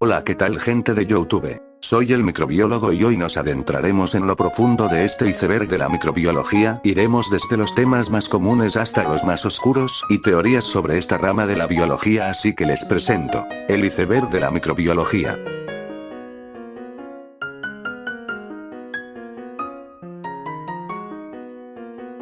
Hola, ¿qué tal gente de YouTube? Soy el microbiólogo y hoy nos adentraremos en lo profundo de este iceberg de la microbiología, iremos desde los temas más comunes hasta los más oscuros y teorías sobre esta rama de la biología, así que les presento el iceberg de la microbiología.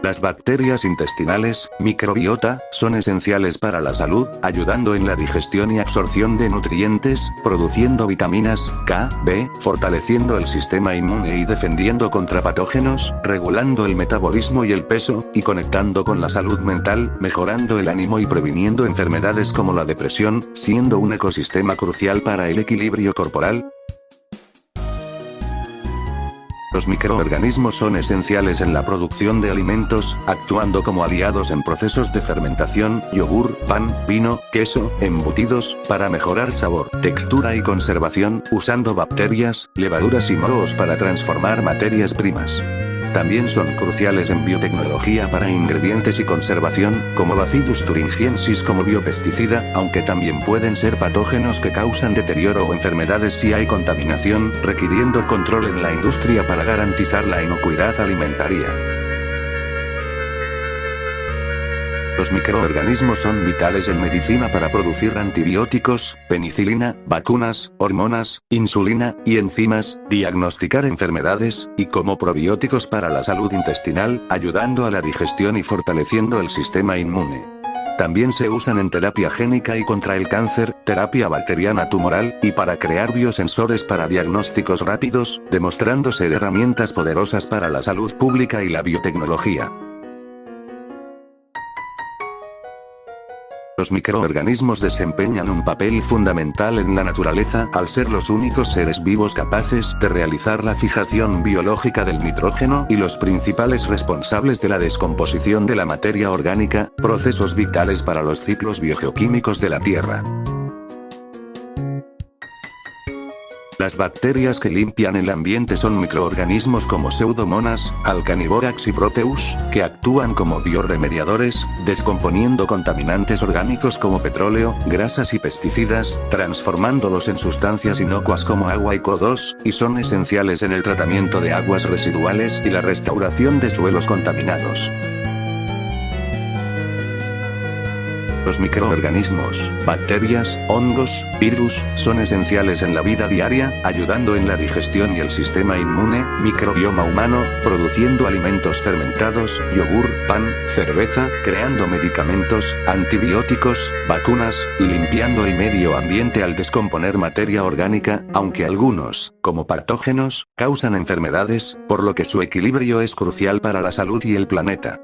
Las bacterias intestinales, microbiota, son esenciales para la salud, ayudando en la digestión y absorción de nutrientes, produciendo vitaminas K, B, fortaleciendo el sistema inmune y defendiendo contra patógenos, regulando el metabolismo y el peso, y conectando con la salud mental, mejorando el ánimo y previniendo enfermedades como la depresión, siendo un ecosistema crucial para el equilibrio corporal. Los microorganismos son esenciales en la producción de alimentos, actuando como aliados en procesos de fermentación, yogur, pan, vino, queso, embutidos, para mejorar sabor, textura y conservación, usando bacterias, levaduras y mohos para transformar materias primas. También son cruciales en biotecnología para ingredientes y conservación, como Bacillus thuringiensis como biopesticida, aunque también pueden ser patógenos que causan deterioro o enfermedades si hay contaminación, requiriendo control en la industria para garantizar la inocuidad alimentaria. Los microorganismos son vitales en medicina para producir antibióticos, penicilina, vacunas, hormonas, insulina, y enzimas, diagnosticar enfermedades, y como probióticos para la salud intestinal, ayudando a la digestión y fortaleciendo el sistema inmune. También se usan en terapia génica y contra el cáncer, terapia bacteriana tumoral, y para crear biosensores para diagnósticos rápidos, demostrando ser herramientas poderosas para la salud pública y la biotecnología. Los microorganismos desempeñan un papel fundamental en la naturaleza al ser los únicos seres vivos capaces de realizar la fijación biológica del nitrógeno y los principales responsables de la descomposición de la materia orgánica, procesos vitales para los ciclos biogeoquímicos de la Tierra. Las bacterias que limpian el ambiente son microorganismos como Pseudomonas, Alcaniborax y Proteus, que actúan como bioremediadores, descomponiendo contaminantes orgánicos como petróleo, grasas y pesticidas, transformándolos en sustancias inocuas como agua y CO2, y son esenciales en el tratamiento de aguas residuales y la restauración de suelos contaminados. Los microorganismos, bacterias, hongos, virus, son esenciales en la vida diaria, ayudando en la digestión y el sistema inmune, microbioma humano, produciendo alimentos fermentados, yogur, pan, cerveza, creando medicamentos, antibióticos, vacunas, y limpiando el medio ambiente al descomponer materia orgánica, aunque algunos, como patógenos, causan enfermedades, por lo que su equilibrio es crucial para la salud y el planeta.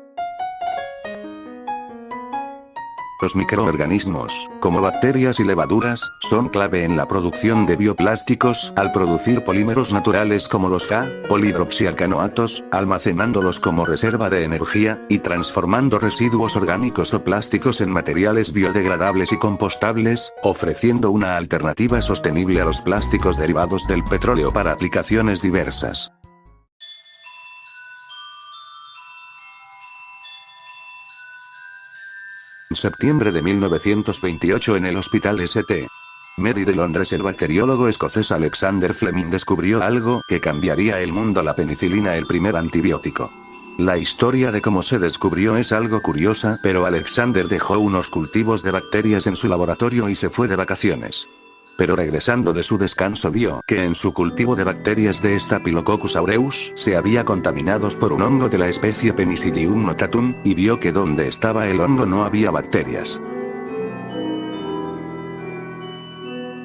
Los microorganismos, como bacterias y levaduras, son clave en la producción de bioplásticos, al producir polímeros naturales como los K, polihidroxialcanoatos, almacenándolos como reserva de energía, y transformando residuos orgánicos o plásticos en materiales biodegradables y compostables, ofreciendo una alternativa sostenible a los plásticos derivados del petróleo para aplicaciones diversas. En septiembre de 1928 en el Hospital St. Mary de Londres el bacteriólogo escocés Alexander Fleming descubrió algo que cambiaría el mundo: la penicilina, el primer antibiótico. La historia de cómo se descubrió es algo curiosa, pero Alexander dejó unos cultivos de bacterias en su laboratorio y se fue de vacaciones. Pero regresando de su descanso vio que en su cultivo de bacterias de Staphylococcus aureus se había contaminados por un hongo de la especie Penicillium notatum, y vio que donde estaba el hongo no había bacterias.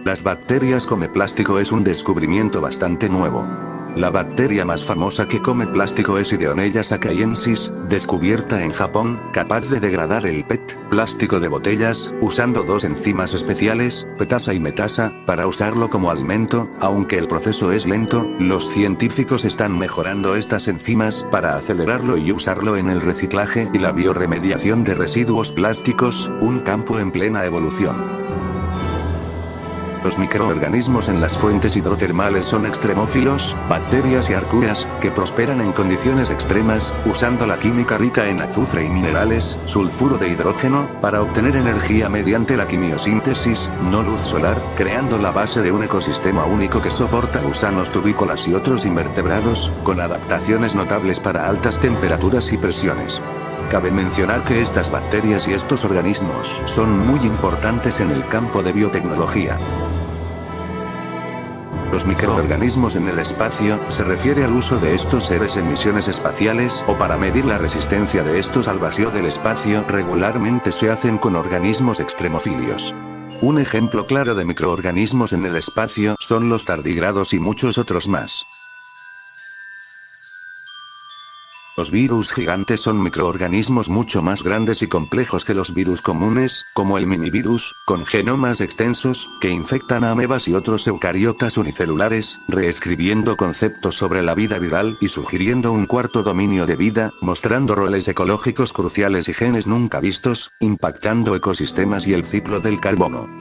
Las bacterias come plástico es un descubrimiento bastante nuevo. La bacteria más famosa que come plástico es Ideonella sakaiensis, descubierta en Japón, capaz de degradar el PET, plástico de botellas, usando dos enzimas especiales, petasa y metasa, para usarlo como alimento. Aunque el proceso es lento, los científicos están mejorando estas enzimas para acelerarlo y usarlo en el reciclaje y la bioremediación de residuos plásticos, un campo en plena evolución. Los microorganismos en las fuentes hidrotermales son extremófilos, bacterias y arqueas, que prosperan en condiciones extremas, usando la química rica en azufre y minerales, sulfuro de hidrógeno, para obtener energía mediante la quimiosíntesis, no luz solar, creando la base de un ecosistema único que soporta gusanos tubícolas y otros invertebrados, con adaptaciones notables para altas temperaturas y presiones. Cabe mencionar que estas bacterias y estos organismos son muy importantes en el campo de biotecnología. Los microorganismos en el espacio se refiere al uso de estos seres en misiones espaciales o para medir la resistencia de estos al vacío del espacio. Regularmente se hacen con organismos extremófilos. Un ejemplo claro de microorganismos en el espacio son los tardígrados y muchos otros más. Los virus gigantes son microorganismos mucho más grandes y complejos que los virus comunes, como el minivirus, con genomas extensos, que infectan a amebas y otros eucariotas unicelulares, reescribiendo conceptos sobre la vida viral y sugiriendo un cuarto dominio de vida, mostrando roles ecológicos cruciales y genes nunca vistos, impactando ecosistemas y el ciclo del carbono.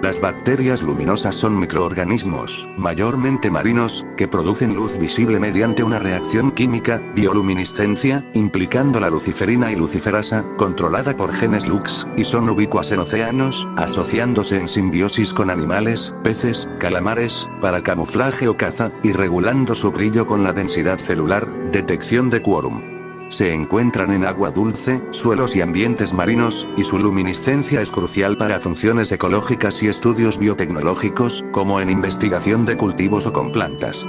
Las bacterias luminosas son microorganismos, mayormente marinos, que producen luz visible mediante una reacción química, bioluminiscencia, implicando la luciferina y luciferasa, controlada por genes Lux, y son ubicuas en océanos, asociándose en simbiosis con animales, peces, calamares, para camuflaje o caza, y regulando su brillo con la densidad celular, detección de quórum. Se encuentran en agua dulce, suelos y ambientes marinos, y su luminiscencia es crucial para funciones ecológicas y estudios biotecnológicos, como en investigación de cultivos o con plantas.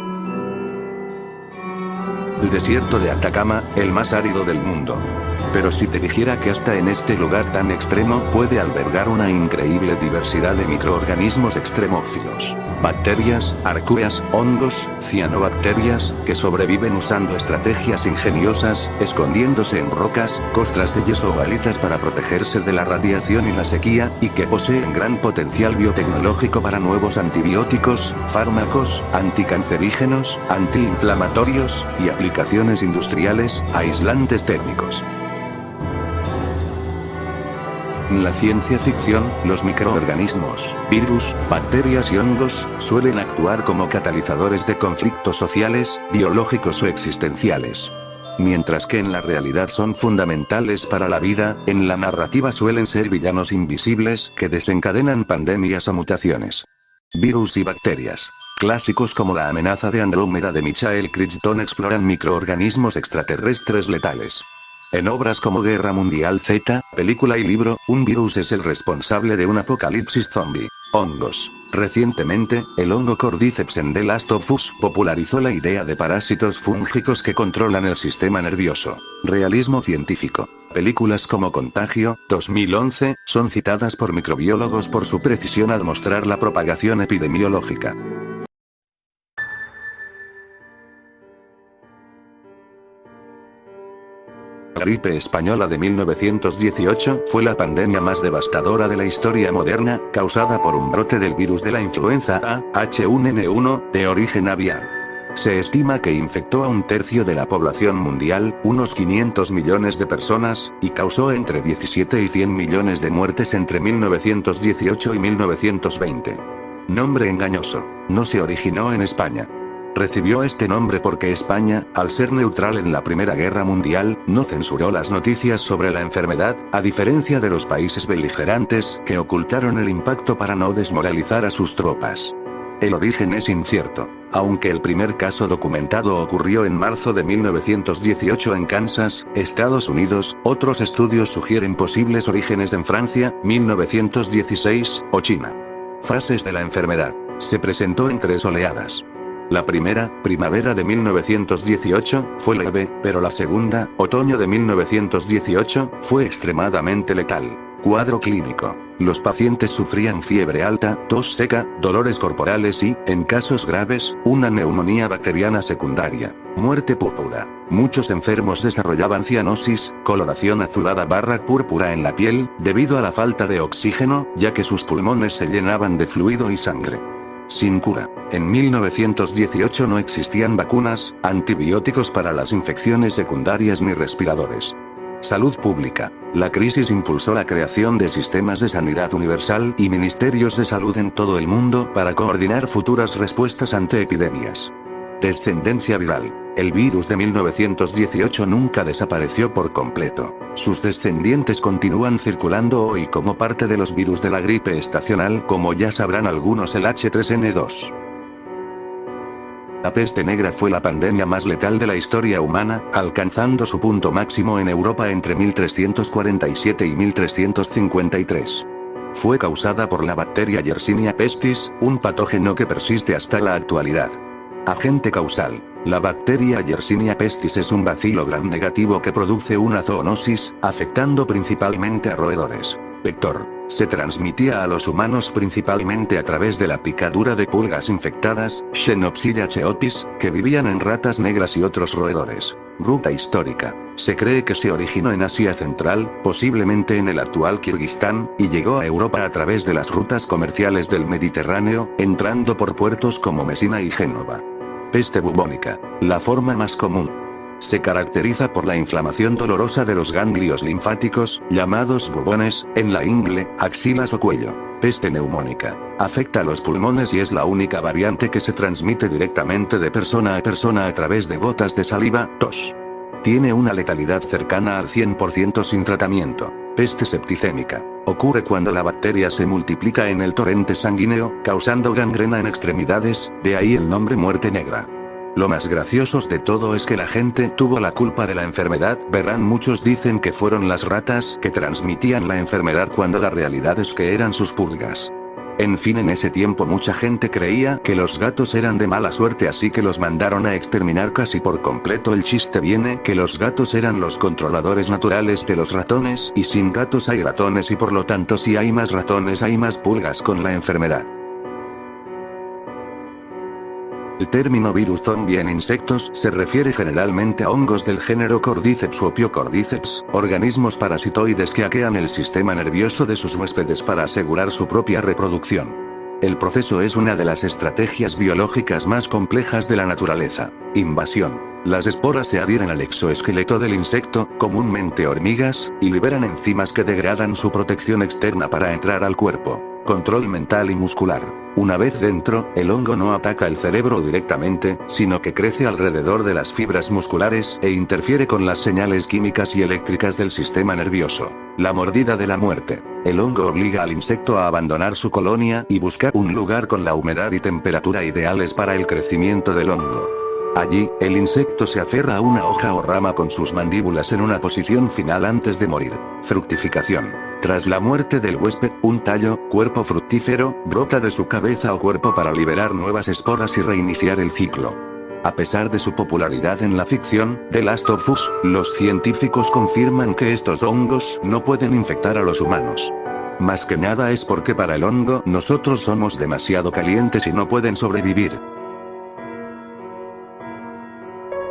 El desierto de Atacama, el más árido del mundo. Pero si te dijera que hasta en este lugar tan extremo puede albergar una increíble diversidad de microorganismos extremófilos. Bacterias, arqueas, hongos, cianobacterias, que sobreviven usando estrategias ingeniosas, escondiéndose en rocas, costras de yeso o alitas para protegerse de la radiación y la sequía, y que poseen gran potencial biotecnológico para nuevos antibióticos, fármacos, anticancerígenos, antiinflamatorios, y aplicaciones industriales, aislantes térmicos. En la ciencia ficción, los microorganismos, virus, bacterias y hongos, suelen actuar como catalizadores de conflictos sociales, biológicos o existenciales. Mientras que en la realidad son fundamentales para la vida, en la narrativa suelen ser villanos invisibles que desencadenan pandemias o mutaciones. Virus y bacterias. Clásicos como La amenaza de Andrómeda de Michael Crichton exploran microorganismos extraterrestres letales. En obras como Guerra Mundial Z, película y libro, un virus es el responsable de un apocalipsis zombie. Hongos. Recientemente, el hongo Cordyceps en The Last of Us popularizó la idea de parásitos fúngicos que controlan el sistema nervioso. Realismo científico. Películas como Contagio, 2011, son citadas por microbiólogos por su precisión al mostrar la propagación epidemiológica. La gripe española de 1918 fue la pandemia más devastadora de la historia moderna, causada por un brote del virus de la influenza A, H1N1, de origen aviar. Se estima que infectó a un tercio de la población mundial, unos 500 millones de personas, y causó entre 17 y 100 millones de muertes entre 1918 y 1920. Nombre engañoso. No se originó en España. Recibió este nombre porque España, al ser neutral en la Primera Guerra Mundial, no censuró las noticias sobre la enfermedad, a diferencia de los países beligerantes, que ocultaron el impacto para no desmoralizar a sus tropas. El origen es incierto. Aunque el primer caso documentado ocurrió en marzo de 1918 en Kansas, Estados Unidos, otros estudios sugieren posibles orígenes en Francia, 1916, o China. Fases de la enfermedad. Se presentó en 3 oleadas. La primera, primavera de 1918, fue leve, pero la segunda, otoño de 1918, fue extremadamente letal. Cuadro clínico. Los pacientes sufrían fiebre alta, tos seca, dolores corporales y, en casos graves, una neumonía bacteriana secundaria. Muerte púrpura. Muchos enfermos desarrollaban cianosis, coloración azulada/púrpura en la piel, debido a la falta de oxígeno, ya que sus pulmones se llenaban de fluido y sangre. Sin cura. En 1918 no existían vacunas, antibióticos para las infecciones secundarias ni respiradores. Salud pública. La crisis impulsó la creación de sistemas de sanidad universal y ministerios de salud en todo el mundo para coordinar futuras respuestas ante epidemias. Descendencia viral. El virus de 1918 nunca desapareció por completo. Sus descendientes continúan circulando hoy como parte de los virus de la gripe estacional, como ya sabrán algunos el H3N2. La peste negra fue la pandemia más letal de la historia humana, alcanzando su punto máximo en Europa entre 1347 y 1353. Fue causada por la bacteria Yersinia pestis, un patógeno que persiste hasta la actualidad. Agente causal. La bacteria Yersinia pestis es un bacilo gram negativo que produce una zoonosis, afectando principalmente a roedores. Vector. Se transmitía a los humanos principalmente a través de la picadura de pulgas infectadas, Xenopsilla cheopis, que vivían en ratas negras y otros roedores. Ruta histórica. Se cree que se originó en Asia Central, posiblemente en el actual Kirguistán, y llegó a Europa a través de las rutas comerciales del Mediterráneo, entrando por puertos como Mesina y Génova. Peste bubónica. La forma más común. Se caracteriza por la inflamación dolorosa de los ganglios linfáticos, llamados bubones, en la ingle, axilas o cuello. Peste neumónica. Afecta a los pulmones y es la única variante que se transmite directamente de persona a persona a través de gotas de saliva, tos. Tiene una letalidad cercana al 100% sin tratamiento. Peste septicémica. Ocurre cuando la bacteria se multiplica en el torrente sanguíneo, causando gangrena en extremidades, de ahí el nombre muerte negra. Lo más gracioso de todo es que la gente tuvo la culpa de la enfermedad, verán, muchos dicen que fueron las ratas que transmitían la enfermedad cuando la realidad es que eran sus pulgas. En fin, en ese tiempo mucha gente creía que los gatos eran de mala suerte, así que los mandaron a exterminar casi por completo. El chiste viene que los gatos eran los controladores naturales de los ratones, y sin gatos hay ratones y por lo tanto si hay más ratones hay más pulgas con la enfermedad. El término virus zombie en insectos se refiere generalmente a hongos del género Cordyceps u Opiocordyceps, organismos parasitoides que hackean el sistema nervioso de sus huéspedes para asegurar su propia reproducción. El proceso es una de las estrategias biológicas más complejas de la naturaleza. Invasión. Las esporas se adhieren al exoesqueleto del insecto, comúnmente hormigas, y liberan enzimas que degradan su protección externa para entrar al cuerpo. Control mental y muscular. Una vez dentro, el hongo no ataca el cerebro directamente, sino que crece alrededor de las fibras musculares e interfiere con las señales químicas y eléctricas del sistema nervioso. La mordida de la muerte. El hongo obliga al insecto a abandonar su colonia y buscar un lugar con la humedad y temperatura ideales para el crecimiento del hongo. Allí, el insecto se aferra a una hoja o rama con sus mandíbulas en una posición final antes de morir. Fructificación. Tras la muerte del huésped, un tallo, cuerpo fructífero, brota de su cabeza o cuerpo para liberar nuevas esporas y reiniciar el ciclo. A pesar de su popularidad en la ficción, The Last of Us, los científicos confirman que estos hongos no pueden infectar a los humanos. Más que nada es porque para el hongo nosotros somos demasiado calientes y no pueden sobrevivir.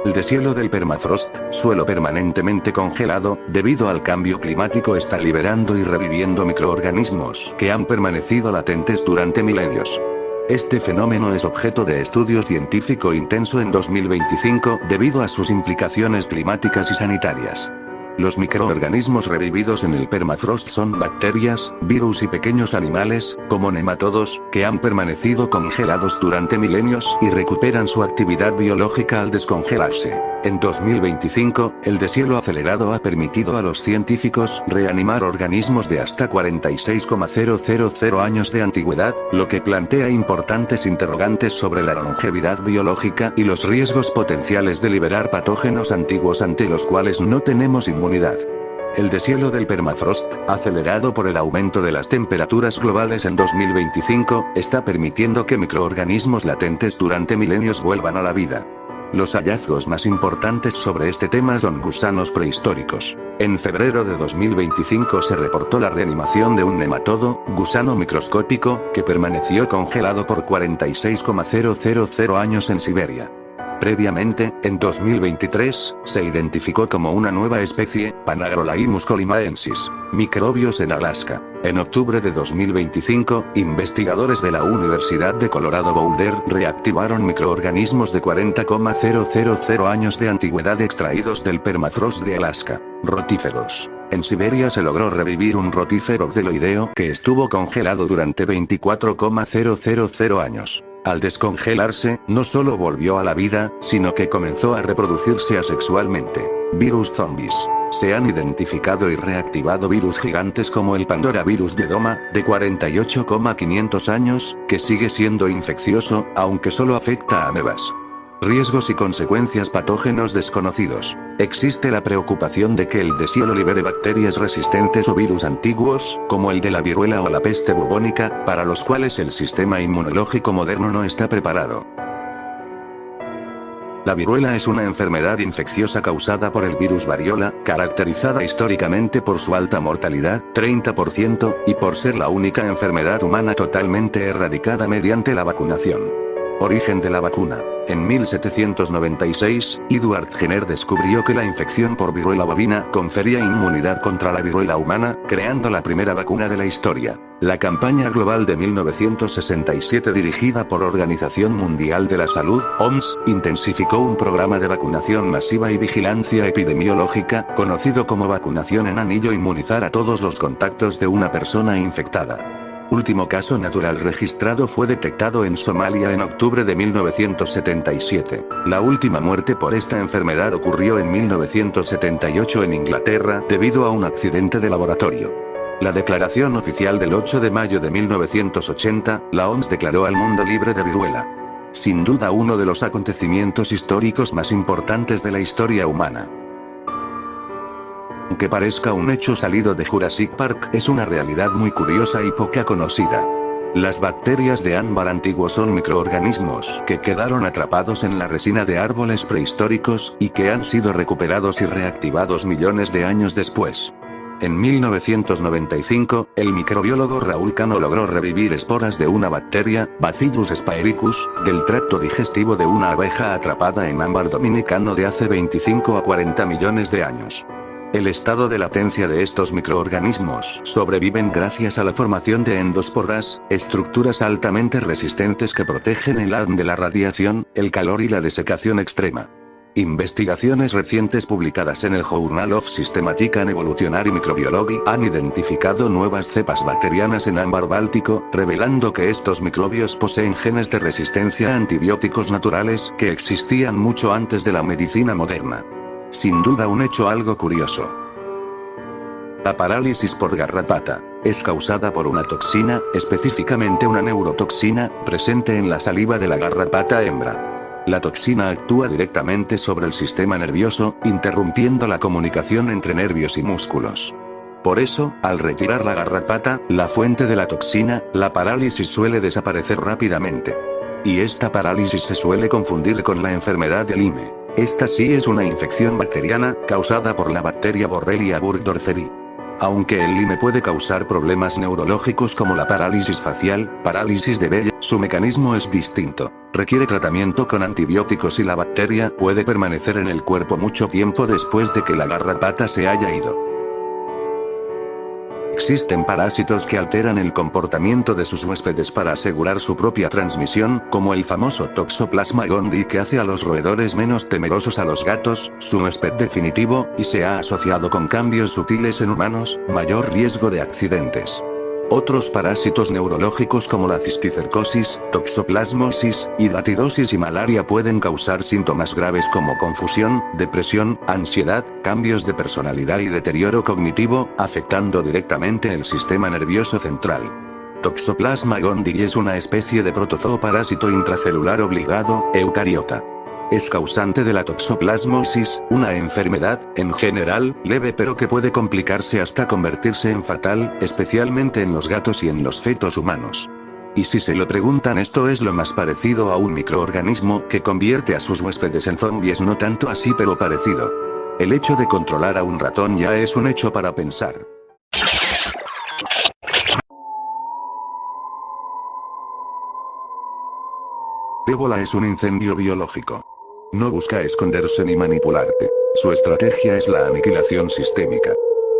El deshielo del permafrost, suelo permanentemente congelado, debido al cambio climático, está liberando y reviviendo microorganismos que han permanecido latentes durante milenios. Este fenómeno es objeto de estudio científico intenso en 2025 debido a sus implicaciones climáticas y sanitarias. Los microorganismos revividos en el permafrost son bacterias, virus y pequeños animales, como nematodos, que han permanecido congelados durante milenios y recuperan su actividad biológica al descongelarse. En 2025, el deshielo acelerado ha permitido a los científicos reanimar organismos de hasta 46,000 años de antigüedad, lo que plantea importantes interrogantes sobre la longevidad biológica y los riesgos potenciales de liberar patógenos antiguos ante los cuales no tenemos inmunidad. El deshielo del permafrost, acelerado por el aumento de las temperaturas globales en 2025, está permitiendo que microorganismos latentes durante milenios vuelvan a la vida. Los hallazgos más importantes sobre este tema son gusanos prehistóricos. En febrero de 2025 se reportó la reanimación de un nematodo, gusano microscópico, que permaneció congelado por 46,000 años en Siberia. Previamente, en 2023, se identificó como una nueva especie, Panagrolaimus colimaensis, microbios en Alaska. En octubre de 2025, investigadores de la Universidad de Colorado Boulder reactivaron microorganismos de 40,000 años de antigüedad extraídos del permafrost de Alaska. Rotíferos. En Siberia se logró revivir un rotífero bdeloideo que estuvo congelado durante 24,000 años. Al descongelarse, no solo volvió a la vida, sino que comenzó a reproducirse asexualmente. Virus zombies. Se han identificado y reactivado virus gigantes como el Pandora virus de Doma, de 48,500 años, que sigue siendo infeccioso, aunque solo afecta a amebas. Riesgos y consecuencias patógenos desconocidos. Existe la preocupación de que el deshielo libere bacterias resistentes o virus antiguos, como el de la viruela o la peste bubónica, para los cuales el sistema inmunológico moderno no está preparado. La viruela es una enfermedad infecciosa causada por el virus variola, caracterizada históricamente por su alta mortalidad, 30%, y por ser la única enfermedad humana totalmente erradicada mediante la vacunación. Origen de la vacuna. En 1796, Edward Jenner descubrió que la infección por viruela bovina confería inmunidad contra la viruela humana, creando la primera vacuna de la historia. La campaña global de 1967 dirigida por Organización Mundial de la Salud, OMS, intensificó un programa de vacunación masiva y vigilancia epidemiológica, conocido como vacunación en anillo, inmunizar a todos los contactos de una persona infectada. Último caso natural registrado fue detectado en Somalia en octubre de 1977. La última muerte por esta enfermedad ocurrió en 1978 en Inglaterra debido a un accidente de laboratorio. La declaración oficial del 8 de mayo de 1980, la OMS declaró al mundo libre de viruela. Sin duda uno de los acontecimientos históricos más importantes de la historia humana. Aunque parezca un hecho salido de Jurassic Park, es una realidad muy curiosa y poca conocida. Las bacterias de ámbar antiguo son microorganismos que quedaron atrapados en la resina de árboles prehistóricos, y que han sido recuperados y reactivados millones de años después. En 1995, el microbiólogo Raúl Cano logró revivir esporas de una bacteria, Bacillus sphaericus, del tracto digestivo de una abeja atrapada en ámbar dominicano de hace 25 a 40 millones de años. El estado de latencia de estos microorganismos sobreviven gracias a la formación de endosporas, estructuras altamente resistentes que protegen el ADN de la radiación, el calor y la desecación extrema. Investigaciones recientes publicadas en el Journal of Systematic and Evolutionary Microbiology han identificado nuevas cepas bacterianas en ámbar báltico, revelando que estos microbios poseen genes de resistencia a antibióticos naturales que existían mucho antes de la medicina moderna. Sin duda un hecho algo curioso. La parálisis por garrapata es causada por una toxina, específicamente una neurotoxina, presente en la saliva de la garrapata hembra. La toxina actúa directamente sobre el sistema nervioso, interrumpiendo la comunicación entre nervios y músculos. Por eso, al retirar la garrapata, la fuente de la toxina, la parálisis suele desaparecer rápidamente. Y esta parálisis se suele confundir con la enfermedad de Lyme. Esta sí es una infección bacteriana, causada por la bacteria Borrelia burgdorferi. Aunque el Lyme puede causar problemas neurológicos como la parálisis facial, parálisis de Bell, su mecanismo es distinto. Requiere tratamiento con antibióticos y la bacteria puede permanecer en el cuerpo mucho tiempo después de que la garrapata se haya ido. Existen parásitos que alteran el comportamiento de sus huéspedes para asegurar su propia transmisión, como el famoso Toxoplasma gondii que hace a los roedores menos temerosos a los gatos, su huésped definitivo, y se ha asociado con cambios sutiles en humanos, mayor riesgo de accidentes. Otros parásitos neurológicos como la cisticercosis, toxoplasmosis, hidatidosis y malaria pueden causar síntomas graves como confusión, depresión, ansiedad, cambios de personalidad y deterioro cognitivo, afectando directamente el sistema nervioso central. Toxoplasma gondii es una especie de protozoo parásito intracelular obligado, eucariota. Es causante de la toxoplasmosis, una enfermedad, en general, leve pero que puede complicarse hasta convertirse en fatal, especialmente en los gatos y en los fetos humanos. Y si se lo preguntan, esto es lo más parecido a un microorganismo que convierte a sus huéspedes en zombies, no tanto así pero parecido. El hecho de controlar a un ratón ya es un hecho para pensar. Ébola es un incendio biológico. No busca esconderse ni manipularte. Su estrategia es la aniquilación sistémica.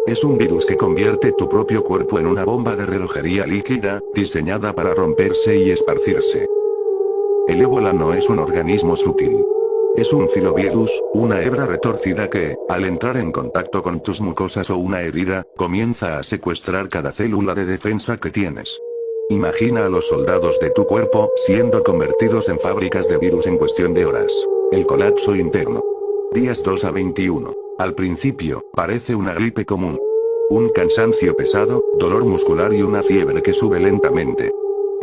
Es un virus que convierte tu propio cuerpo en una bomba de relojería líquida, diseñada para romperse y esparcirse. El ébola no es un organismo sutil. Es un filovirus, una hebra retorcida que, al entrar en contacto con tus mucosas o una herida, comienza a secuestrar cada célula de defensa que tienes. Imagina a los soldados de tu cuerpo siendo convertidos en fábricas de virus en cuestión de horas. El colapso interno. Días 2 a 21. Al principio, parece una gripe común. Un cansancio pesado, dolor muscular y una fiebre que sube lentamente.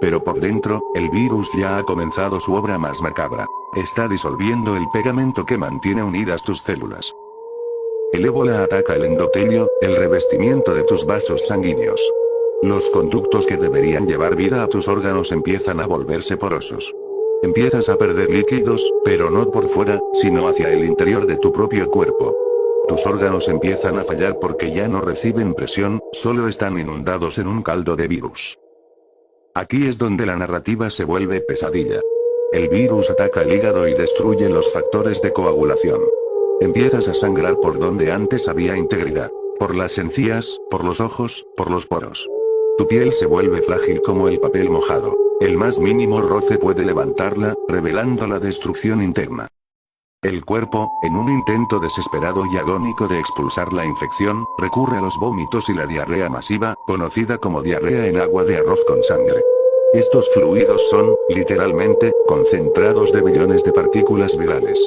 Pero por dentro, el virus ya ha comenzado su obra más macabra. Está disolviendo el pegamento que mantiene unidas tus células. El ébola ataca el endotelio, el revestimiento de tus vasos sanguíneos. Los conductos que deberían llevar vida a tus órganos empiezan a volverse porosos. Empiezas a perder líquidos, pero no por fuera, sino hacia el interior de tu propio cuerpo. Tus órganos empiezan a fallar porque ya no reciben presión, solo están inundados en un caldo de virus. Aquí es donde la narrativa se vuelve pesadilla. El virus ataca el hígado y destruye los factores de coagulación. Empiezas a sangrar por donde antes había integridad. Por las encías, por los ojos, por los poros. Tu piel se vuelve frágil como el papel mojado. El más mínimo roce puede levantarla, revelando la destrucción interna. El cuerpo, en un intento desesperado y agónico de expulsar la infección, recurre a los vómitos y la diarrea masiva, conocida como diarrea en agua de arroz con sangre. Estos fluidos son, literalmente, concentrados de billones de partículas virales.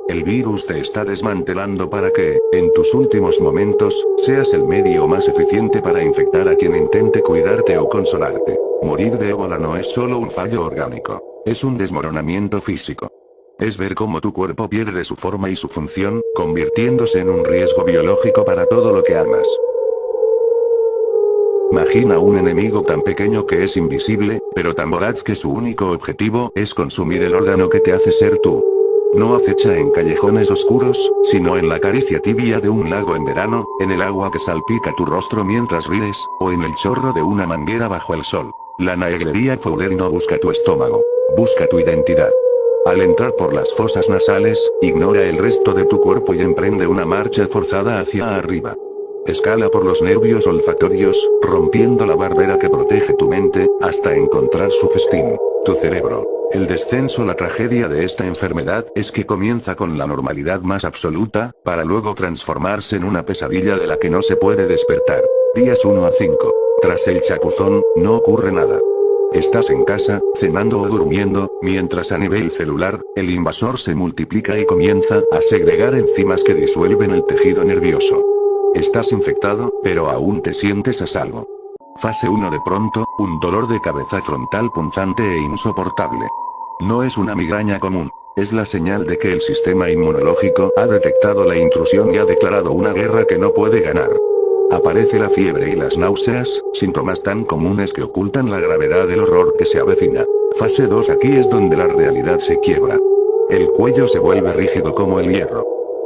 El virus te está desmantelando para que, en tus últimos momentos, seas el medio más eficiente para infectar a quien intente cuidarte o consolarte. Morir de ébola no es solo un fallo orgánico, es un desmoronamiento físico. Es ver cómo tu cuerpo pierde su forma y su función, convirtiéndose en un riesgo biológico para todo lo que amas. Imagina un enemigo tan pequeño que es invisible, pero tan voraz que su único objetivo es consumir el órgano que te hace ser tú. No acecha en callejones oscuros, sino en la caricia tibia de un lago en verano, en el agua que salpica tu rostro mientras ríes, o en el chorro de una manguera bajo el sol. La Naegleria Fowler no busca tu estómago, busca tu identidad. Al entrar por las fosas nasales, ignora el resto de tu cuerpo y emprende una marcha forzada hacia arriba. Escala por los nervios olfatorios, rompiendo la barrera que protege tu mente, hasta encontrar su festín, tu cerebro. El descenso, la tragedia de esta enfermedad, es que comienza con la normalidad más absoluta, para luego transformarse en una pesadilla de la que no se puede despertar. Días 1 a 5. Tras el chapuzón, no ocurre nada. Estás en casa, cenando o durmiendo, mientras a nivel celular, el invasor se multiplica y comienza a segregar enzimas que disuelven el tejido nervioso. Estás infectado, pero aún te sientes a salvo. Fase 1. De pronto, un dolor de cabeza frontal punzante e insoportable. No es una migraña común, es la señal de que el sistema inmunológico ha detectado la intrusión y ha declarado una guerra que no puede ganar. Aparece la fiebre y las náuseas, síntomas tan comunes que ocultan la gravedad del horror que se avecina. Fase 2. Aquí es donde la realidad se quiebra. El cuello se vuelve rígido como el hierro.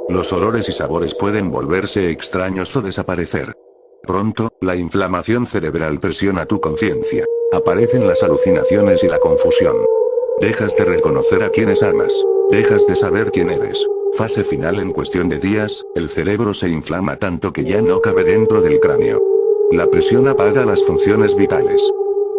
Los olores y sabores pueden volverse extraños o desaparecer. Pronto, la inflamación cerebral presiona tu conciencia. Aparecen las alucinaciones y la confusión. Dejas de reconocer a quienes amas. Dejas de saber quién eres. Fase final. En cuestión de días, el cerebro se inflama tanto que ya no cabe dentro del cráneo. La presión apaga las funciones vitales.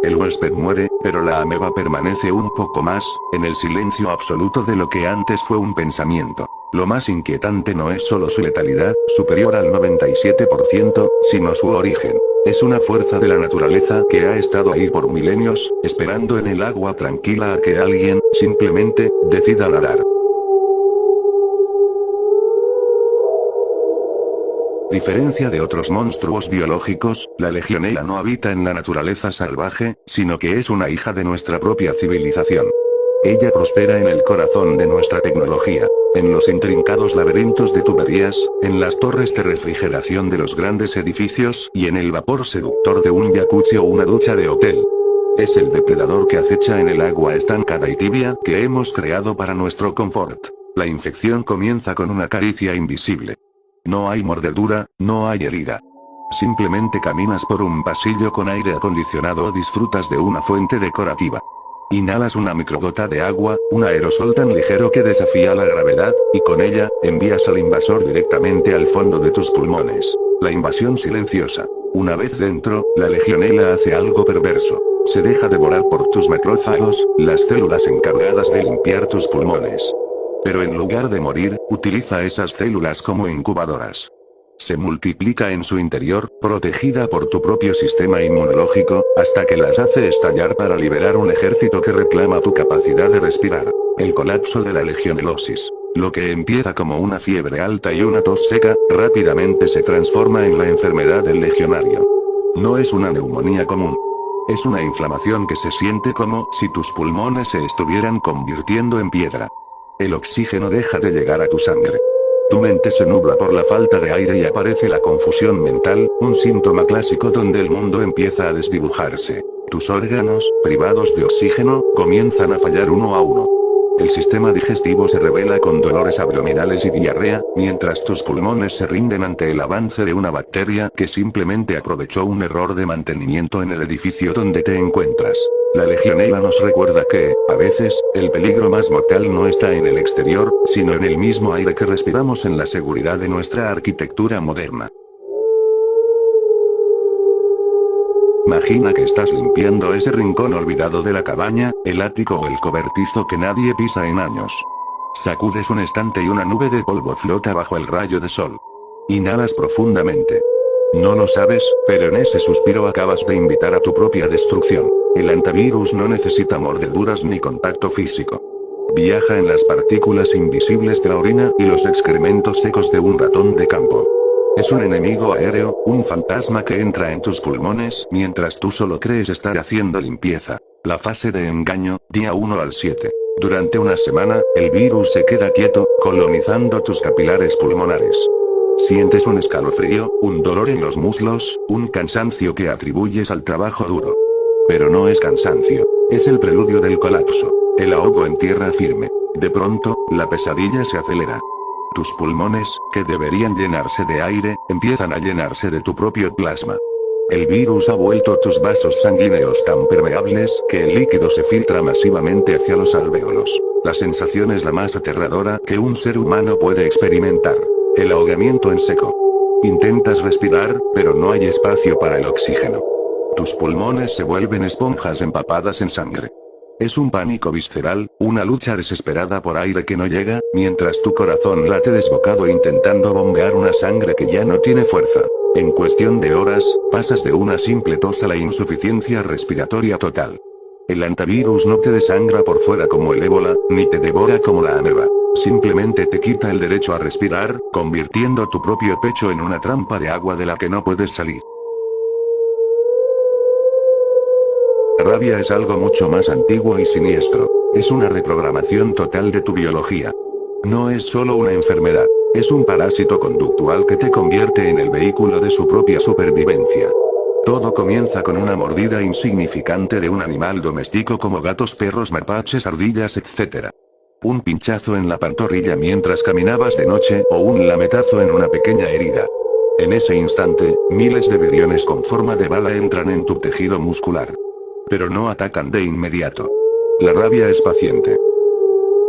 El huésped muere, pero la ameba permanece un poco más, en el silencio absoluto de lo que antes fue un pensamiento. Lo más inquietante no es solo su letalidad, superior al 97%, sino su origen. Es una fuerza de la naturaleza que ha estado ahí por milenios, esperando en el agua tranquila a que alguien, simplemente, decida nadar. Diferencia de otros monstruos biológicos, la legionela no habita en la naturaleza salvaje, sino que es una hija de nuestra propia civilización. Ella prospera en el corazón de nuestra tecnología, en los intrincados laberintos de tuberías, en las torres de refrigeración de los grandes edificios y en el vapor seductor de un jacuzzi o una ducha de hotel. Es el depredador que acecha en el agua estancada y tibia que hemos creado para nuestro confort. La infección comienza con una caricia invisible. No hay mordedura, no hay herida. Simplemente caminas por un pasillo con aire acondicionado o disfrutas de una fuente decorativa. Inhalas una microgota de agua, un aerosol tan ligero que desafía la gravedad, y con ella, envías al invasor directamente al fondo de tus pulmones. La invasión silenciosa. Una vez dentro, la legionela hace algo perverso. Se deja devorar por tus macrófagos, las células encargadas de limpiar tus pulmones. Pero en lugar de morir, utiliza esas células como incubadoras. Se multiplica en su interior, protegida por tu propio sistema inmunológico, hasta que las hace estallar para liberar un ejército que reclama tu capacidad de respirar. El colapso de la legionelosis. Lo que empieza como una fiebre alta y una tos seca, rápidamente se transforma en la enfermedad del legionario. No es una neumonía común. Es una inflamación que se siente como si tus pulmones se estuvieran convirtiendo en piedra. El oxígeno deja de llegar a tu sangre. Tu mente se nubla por la falta de aire y aparece la confusión mental, un síntoma clásico donde el mundo empieza a desdibujarse. Tus órganos, privados de oxígeno, comienzan a fallar uno a uno. El sistema digestivo se revela con dolores abdominales y diarrea, mientras tus pulmones se rinden ante el avance de una bacteria que simplemente aprovechó un error de mantenimiento en el edificio donde te encuentras. La legionela nos recuerda que, a veces, el peligro más mortal no está en el exterior, sino en el mismo aire que respiramos en la seguridad de nuestra arquitectura moderna. Imagina que estás limpiando ese rincón olvidado de la cabaña, el ático o el cobertizo que nadie pisa en años. Sacudes un estante y una nube de polvo flota bajo el rayo de sol. Inhalas profundamente. No lo sabes, pero en ese suspiro acabas de invitar a tu propia destrucción. El antivirus no necesita mordeduras ni contacto físico. Viaja en las partículas invisibles de la orina y los excrementos secos de un ratón de campo. Es un enemigo aéreo, un fantasma que entra en tus pulmones mientras tú solo crees estar haciendo limpieza. La fase de engaño, día 1 al 7. Durante una semana, el virus se queda quieto, colonizando tus capilares pulmonares. Sientes un escalofrío, un dolor en los muslos, un cansancio que atribuyes al trabajo duro. Pero no es cansancio, es el preludio del colapso. El ahogo en tierra firme. De pronto, la pesadilla se acelera. Tus pulmones, que deberían llenarse de aire, empiezan a llenarse de tu propio plasma. El virus ha vuelto tus vasos sanguíneos tan permeables que el líquido se filtra masivamente hacia los alvéolos. La sensación es la más aterradora que un ser humano puede experimentar. El ahogamiento en seco. Intentas respirar, pero no hay espacio para el oxígeno. Tus pulmones se vuelven esponjas empapadas en sangre. Es un pánico visceral, una lucha desesperada por aire que no llega, mientras tu corazón late desbocado intentando bombear una sangre que ya no tiene fuerza. En cuestión de horas, pasas de una simple tos a la insuficiencia respiratoria total. El antivirus no te desangra por fuera como el ébola, ni te devora como la ameba. Simplemente te quita el derecho a respirar, convirtiendo tu propio pecho en una trampa de agua de la que no puedes salir. La rabia es algo mucho más antiguo y siniestro. Es una reprogramación total de tu biología. No es solo una enfermedad. Es un parásito conductual que te convierte en el vehículo de su propia supervivencia. Todo comienza con una mordida insignificante de un animal doméstico como gatos, perros, mapaches, ardillas, etc. Un pinchazo en la pantorrilla mientras caminabas de noche o un lametazo en una pequeña herida. En ese instante, miles de viriones con forma de bala entran en tu tejido muscular. Pero no atacan de inmediato. La rabia es paciente.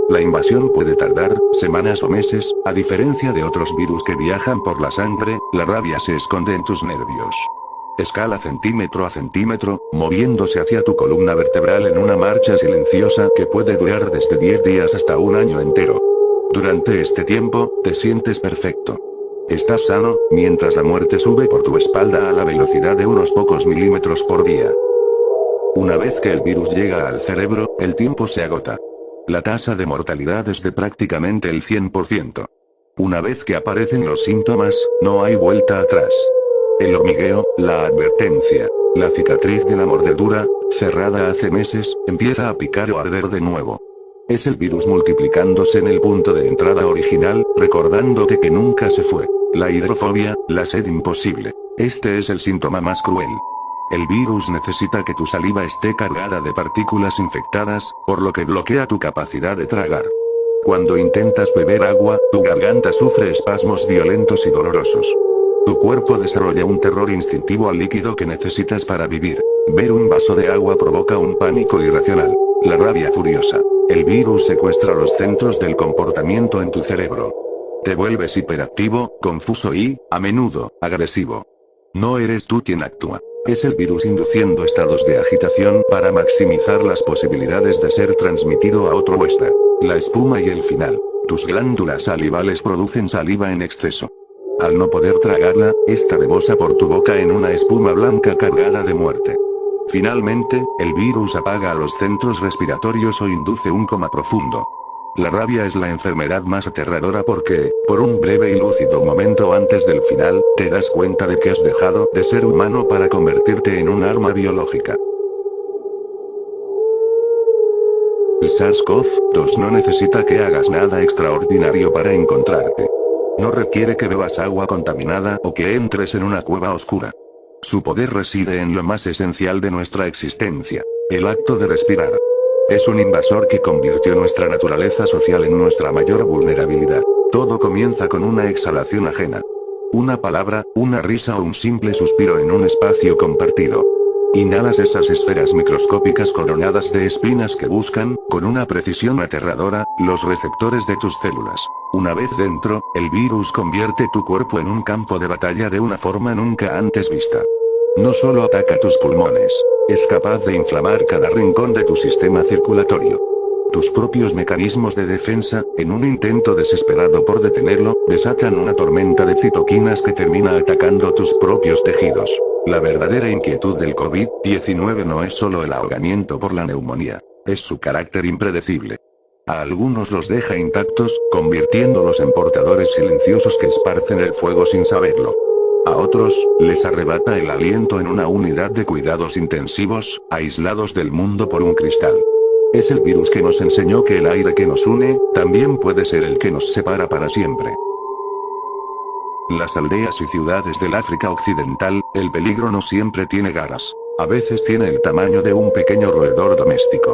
La invasión puede tardar semanas o meses, a diferencia de otros virus que viajan por la sangre, la rabia se esconde en tus nervios. Escala centímetro a centímetro, moviéndose hacia tu columna vertebral en una marcha silenciosa que puede durar desde 10 días hasta un año entero. Durante este tiempo, te sientes perfecto. Estás sano, mientras la muerte sube por tu espalda a la velocidad de unos pocos milímetros por día. Una vez que el virus llega al cerebro, el tiempo se agota. La tasa de mortalidad es de prácticamente el 100%. Una vez que aparecen los síntomas, no hay vuelta atrás. El hormigueo, la advertencia, la cicatriz de la mordedura, cerrada hace meses, empieza a picar o arder de nuevo. Es el virus multiplicándose en el punto de entrada original, recordándote que nunca se fue. La hidrofobia, la sed imposible. Este es el síntoma más cruel. El virus necesita que tu saliva esté cargada de partículas infectadas, por lo que bloquea tu capacidad de tragar. Cuando intentas beber agua, tu garganta sufre espasmos violentos y dolorosos. Tu cuerpo desarrolla un terror instintivo al líquido que necesitas para vivir. Ver un vaso de agua provoca un pánico irracional. La rabia furiosa. El virus secuestra los centros del comportamiento en tu cerebro. Te vuelves hiperactivo, confuso y, a menudo, agresivo. No eres tú quien actúa. Es el virus induciendo estados de agitación para maximizar las posibilidades de ser transmitido a otro muestra. La espuma y el final. Tus glándulas salivales producen saliva en exceso. Al no poder tragarla, esta rebosa por tu boca en una espuma blanca cargada de muerte. Finalmente, el virus apaga a los centros respiratorios o induce un coma profundo. La rabia es la enfermedad más aterradora porque, por un breve y lúcido momento antes del final, te das cuenta de que has dejado de ser humano para convertirte en un arma biológica. El SARS-CoV-2 no necesita que hagas nada extraordinario para encontrarte. No requiere que bebas agua contaminada o que entres en una cueva oscura. Su poder reside en lo más esencial de nuestra existencia, el acto de respirar. Es un invasor que convirtió nuestra naturaleza social en nuestra mayor vulnerabilidad. Todo comienza con una exhalación ajena. Una palabra, una risa o un simple suspiro en un espacio compartido. Inhalas esas esferas microscópicas coronadas de espinas que buscan, con una precisión aterradora, los receptores de tus células. Una vez dentro, el virus convierte tu cuerpo en un campo de batalla de una forma nunca antes vista. No solo ataca tus pulmones, es capaz de inflamar cada rincón de tu sistema circulatorio. Tus propios mecanismos de defensa, en un intento desesperado por detenerlo, desatan una tormenta de citoquinas que termina atacando tus propios tejidos. La verdadera inquietud del COVID-19 no es solo el ahogamiento por la neumonía, es su carácter impredecible. A algunos los deja intactos, convirtiéndolos en portadores silenciosos que esparcen el fuego sin saberlo. A otros, les arrebata el aliento en una unidad de cuidados intensivos, aislados del mundo por un cristal. Es el virus que nos enseñó que el aire que nos une, también puede ser el que nos separa para siempre. Las aldeas y ciudades del África Occidental, el peligro no siempre tiene garras. A veces tiene el tamaño de un pequeño roedor doméstico.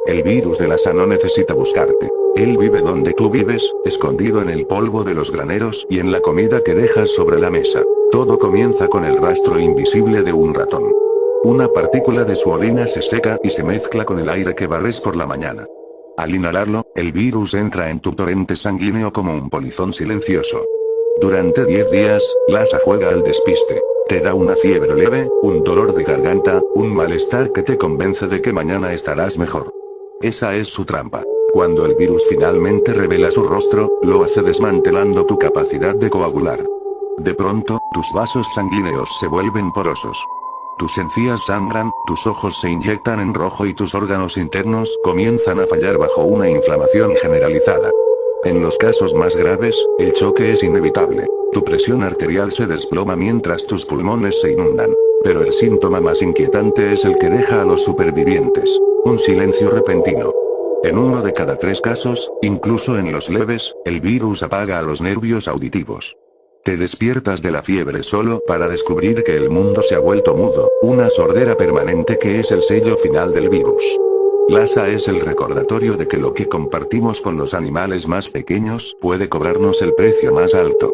El virus de Lassa no necesita buscarte. Él vive donde tú vives, escondido en el polvo de los graneros y en la comida que dejas sobre la mesa. Todo comienza con el rastro invisible de un ratón. Una partícula de su orina se seca y se mezcla con el aire que barres por la mañana. Al inhalarlo, el virus entra en tu torrente sanguíneo como un polizón silencioso. Durante 10 días, Lassa juega al despiste. Te da una fiebre leve, un dolor de garganta, un malestar que te convence de que mañana estarás mejor. Esa es su trampa. Cuando el virus finalmente revela su rostro, lo hace desmantelando tu capacidad de coagular. De pronto, tus vasos sanguíneos se vuelven porosos. Tus encías sangran, tus ojos se inyectan en rojo y tus órganos internos comienzan a fallar bajo una inflamación generalizada. En los casos más graves, el choque es inevitable. Tu presión arterial se desploma mientras tus pulmones se inundan. Pero el síntoma más inquietante es el que deja a los supervivientes: un silencio repentino. En 1 de cada 3 casos, incluso en los leves, el virus apaga a los nervios auditivos. Te despiertas de la fiebre solo para descubrir que el mundo se ha vuelto mudo, una sordera permanente que es el sello final del virus. Lassa es el recordatorio de que lo que compartimos con los animales más pequeños puede cobrarnos el precio más alto.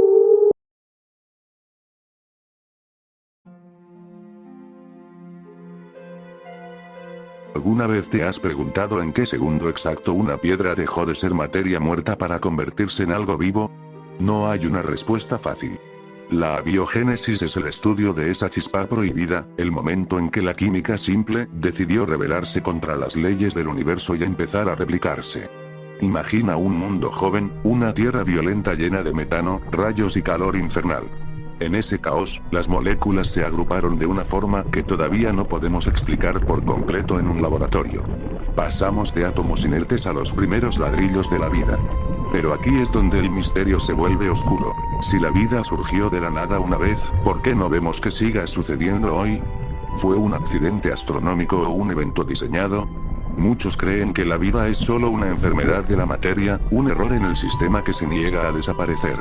¿Alguna vez te has preguntado en qué segundo exacto una piedra dejó de ser materia muerta para convertirse en algo vivo? No hay una respuesta fácil. La abiogénesis es el estudio de esa chispa prohibida, el momento en que la química simple decidió rebelarse contra las leyes del universo y empezar a replicarse. Imagina un mundo joven, una tierra violenta llena de metano, rayos y calor infernal. En ese caos, las moléculas se agruparon de una forma que todavía no podemos explicar por completo en un laboratorio. Pasamos de átomos inertes a los primeros ladrillos de la vida. Pero aquí es donde el misterio se vuelve oscuro. Si la vida surgió de la nada una vez, ¿por qué no vemos que siga sucediendo hoy? ¿Fue un accidente astronómico o un evento diseñado? Muchos creen que la vida es solo una enfermedad de la materia, un error en el sistema que se niega a desaparecer.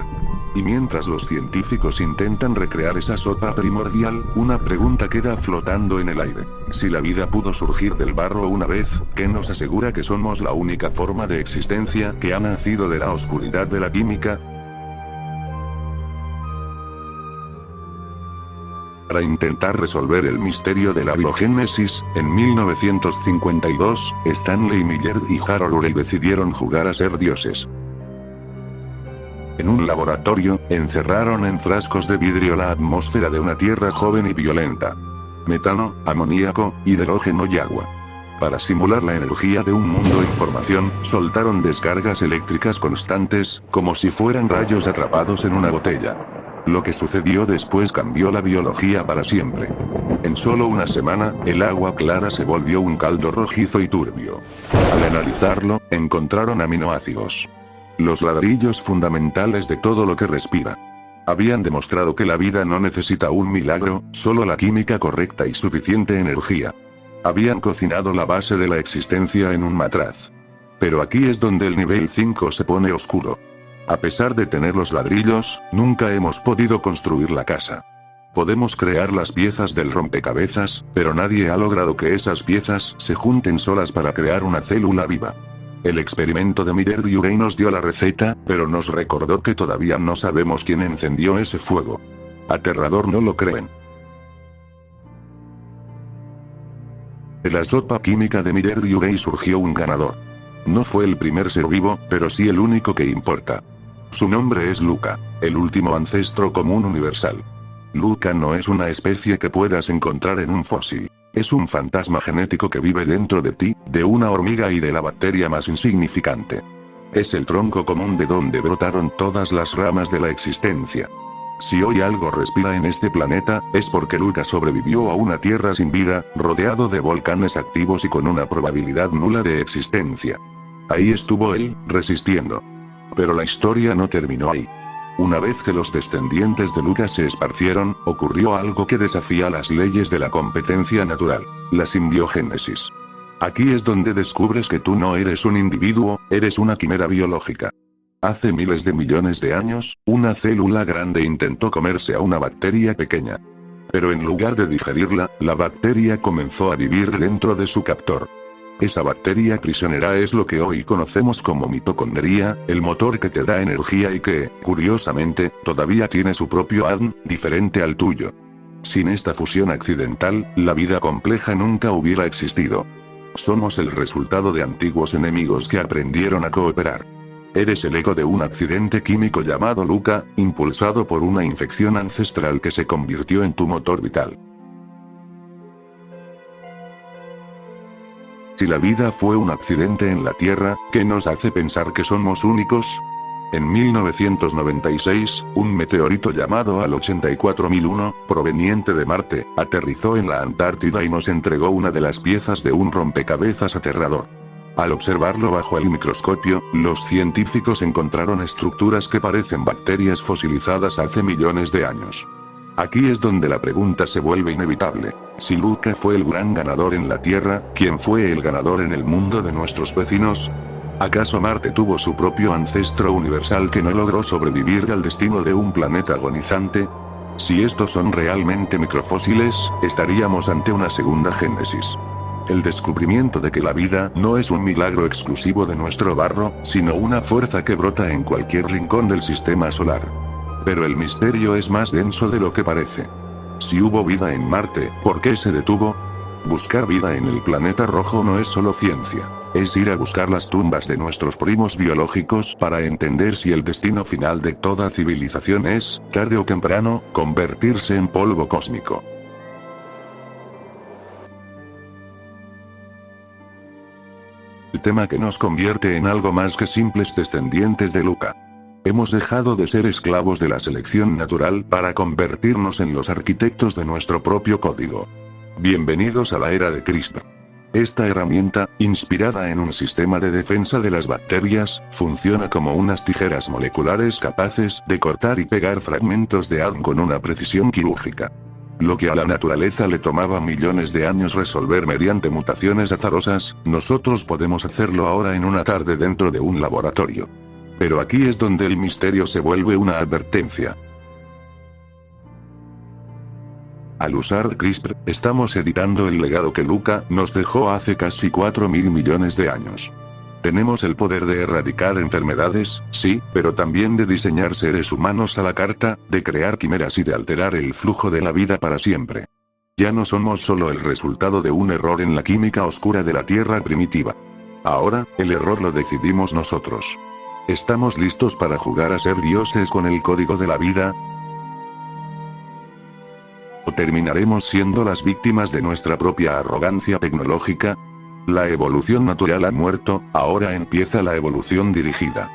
Y mientras los científicos intentan recrear esa sopa primordial, una pregunta queda flotando en el aire. Si la vida pudo surgir del barro una vez, ¿qué nos asegura que somos la única forma de existencia que ha nacido de la oscuridad de la química? Para intentar resolver el misterio de la biogénesis, en 1952, Stanley Miller y Harold Urey decidieron jugar a ser dioses. En un laboratorio, encerraron en frascos de vidrio la atmósfera de una tierra joven y violenta. Metano, amoníaco, hidrógeno y agua. Para simular la energía de un mundo en formación, soltaron descargas eléctricas constantes, como si fueran rayos atrapados en una botella. Lo que sucedió después cambió la biología para siempre. En solo una semana, el agua clara se volvió un caldo rojizo y turbio. Al analizarlo, encontraron aminoácidos. Los ladrillos fundamentales de todo lo que respira. Habían demostrado que la vida no necesita un milagro, solo la química correcta y suficiente energía. Habían cocinado la base de la existencia en un matraz. Pero aquí es donde el nivel 5 se pone oscuro. A pesar de tener los ladrillos, nunca hemos podido construir la casa. Podemos crear las piezas del rompecabezas, pero nadie ha logrado que esas piezas se junten solas para crear una célula viva. El experimento de Miller Urey nos dio la receta, pero nos recordó que todavía no sabemos quién encendió ese fuego. Aterrador, ¿no lo creen? De la sopa química de Miller Urey surgió un ganador. No fue el primer ser vivo, pero sí el único que importa. Su nombre es Luca, el último ancestro común universal. Luca no es una especie que puedas encontrar en un fósil. Es un fantasma genético que vive dentro de ti, de una hormiga y de la bacteria más insignificante. Es el tronco común de donde brotaron todas las ramas de la existencia. Si hoy algo respira en este planeta, es porque Luca sobrevivió a una tierra sin vida, rodeado de volcanes activos y con una probabilidad nula de existencia. Ahí estuvo él, resistiendo. Pero la historia no terminó ahí. Una vez que los descendientes de Luca se esparcieron, ocurrió algo que desafía las leyes de la competencia natural: la simbiogénesis. Aquí es donde descubres que tú no eres un individuo, eres una quimera biológica. Hace miles de millones de años, una célula grande intentó comerse a una bacteria pequeña. Pero en lugar de digerirla, la bacteria comenzó a vivir dentro de su captor. Esa bacteria prisionera es lo que hoy conocemos como mitocondria, el motor que te da energía y que, curiosamente, todavía tiene su propio ADN, diferente al tuyo. Sin esta fusión accidental, la vida compleja nunca hubiera existido. Somos el resultado de antiguos enemigos que aprendieron a cooperar. Eres el eco de un accidente químico llamado Luca, impulsado por una infección ancestral que se convirtió en tu motor vital. Si la vida fue un accidente en la Tierra, ¿qué nos hace pensar que somos únicos? En 1996, un meteorito llamado AL 84001, proveniente de Marte, aterrizó en la Antártida y nos entregó una de las piezas de un rompecabezas aterrador. Al observarlo bajo el microscopio, los científicos encontraron estructuras que parecen bacterias fosilizadas hace millones de años. Aquí es donde la pregunta se vuelve inevitable. Si Luca fue el gran ganador en la Tierra, ¿quién fue el ganador en el mundo de nuestros vecinos? ¿Acaso Marte tuvo su propio ancestro universal que no logró sobrevivir al destino de un planeta agonizante? Si estos son realmente microfósiles, estaríamos ante una segunda génesis. El descubrimiento de que la vida no es un milagro exclusivo de nuestro barro, sino una fuerza que brota en cualquier rincón del sistema solar. Pero el misterio es más denso de lo que parece. Si hubo vida en Marte, ¿por qué se detuvo? Buscar vida en el planeta rojo no es solo ciencia. Es ir a buscar las tumbas de nuestros primos biológicos para entender si el destino final de toda civilización es, tarde o temprano, convertirse en polvo cósmico. El tema que nos convierte en algo más que simples descendientes de Luca. Hemos dejado de ser esclavos de la selección natural para convertirnos en los arquitectos de nuestro propio código. Bienvenidos a la era de CRISPR. Esta herramienta, inspirada en un sistema de defensa de las bacterias, funciona como unas tijeras moleculares capaces de cortar y pegar fragmentos de ADN con una precisión quirúrgica. Lo que a la naturaleza le tomaba millones de años resolver mediante mutaciones azarosas, nosotros podemos hacerlo ahora en una tarde dentro de un laboratorio. Pero aquí es donde el misterio se vuelve una advertencia. Al usar CRISPR, estamos editando el legado que Luca nos dejó hace casi 4.000 millones de años. Tenemos el poder de erradicar enfermedades, sí, pero también de diseñar seres humanos a la carta, de crear quimeras y de alterar el flujo de la vida para siempre. Ya no somos solo el resultado de un error en la química oscura de la Tierra primitiva. Ahora, el error lo decidimos nosotros. ¿Estamos listos para jugar a ser dioses con el código de la vida? ¿O terminaremos siendo las víctimas de nuestra propia arrogancia tecnológica? La evolución natural ha muerto, ahora empieza la evolución dirigida.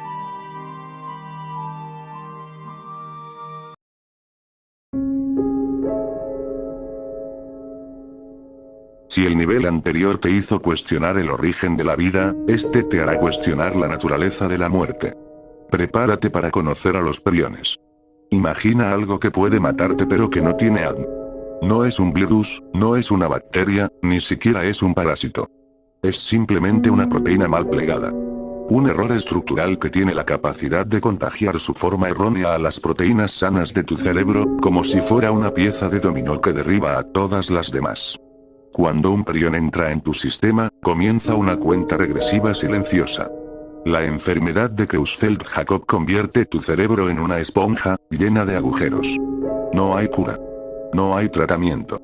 Si el nivel anterior te hizo cuestionar el origen de la vida, este te hará cuestionar la naturaleza de la muerte. Prepárate para conocer a los priones. Imagina algo que puede matarte pero que no tiene ADN. No es un virus, no es una bacteria, ni siquiera es un parásito. Es simplemente una proteína mal plegada. Un error estructural que tiene la capacidad de contagiar su forma errónea a las proteínas sanas de tu cerebro, como si fuera una pieza de dominó que derriba a todas las demás. Cuando un prión entra en tu sistema, comienza una cuenta regresiva silenciosa. La enfermedad de Creutzfeldt-Jakob convierte tu cerebro en una esponja, llena de agujeros. No hay cura. No hay tratamiento.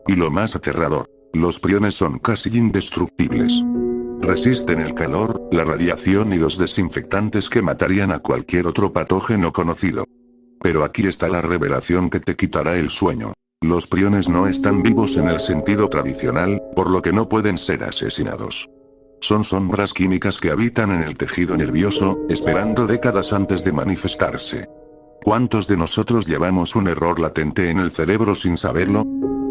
Y lo más aterrador, los priones son casi indestructibles. Resisten el calor, la radiación y los desinfectantes que matarían a cualquier otro patógeno conocido. Pero aquí está la revelación que te quitará el sueño. Los priones no están vivos en el sentido tradicional, por lo que no pueden ser asesinados. Son sombras químicas que habitan en el tejido nervioso, esperando décadas antes de manifestarse. ¿Cuántos de nosotros llevamos un error latente en el cerebro sin saberlo?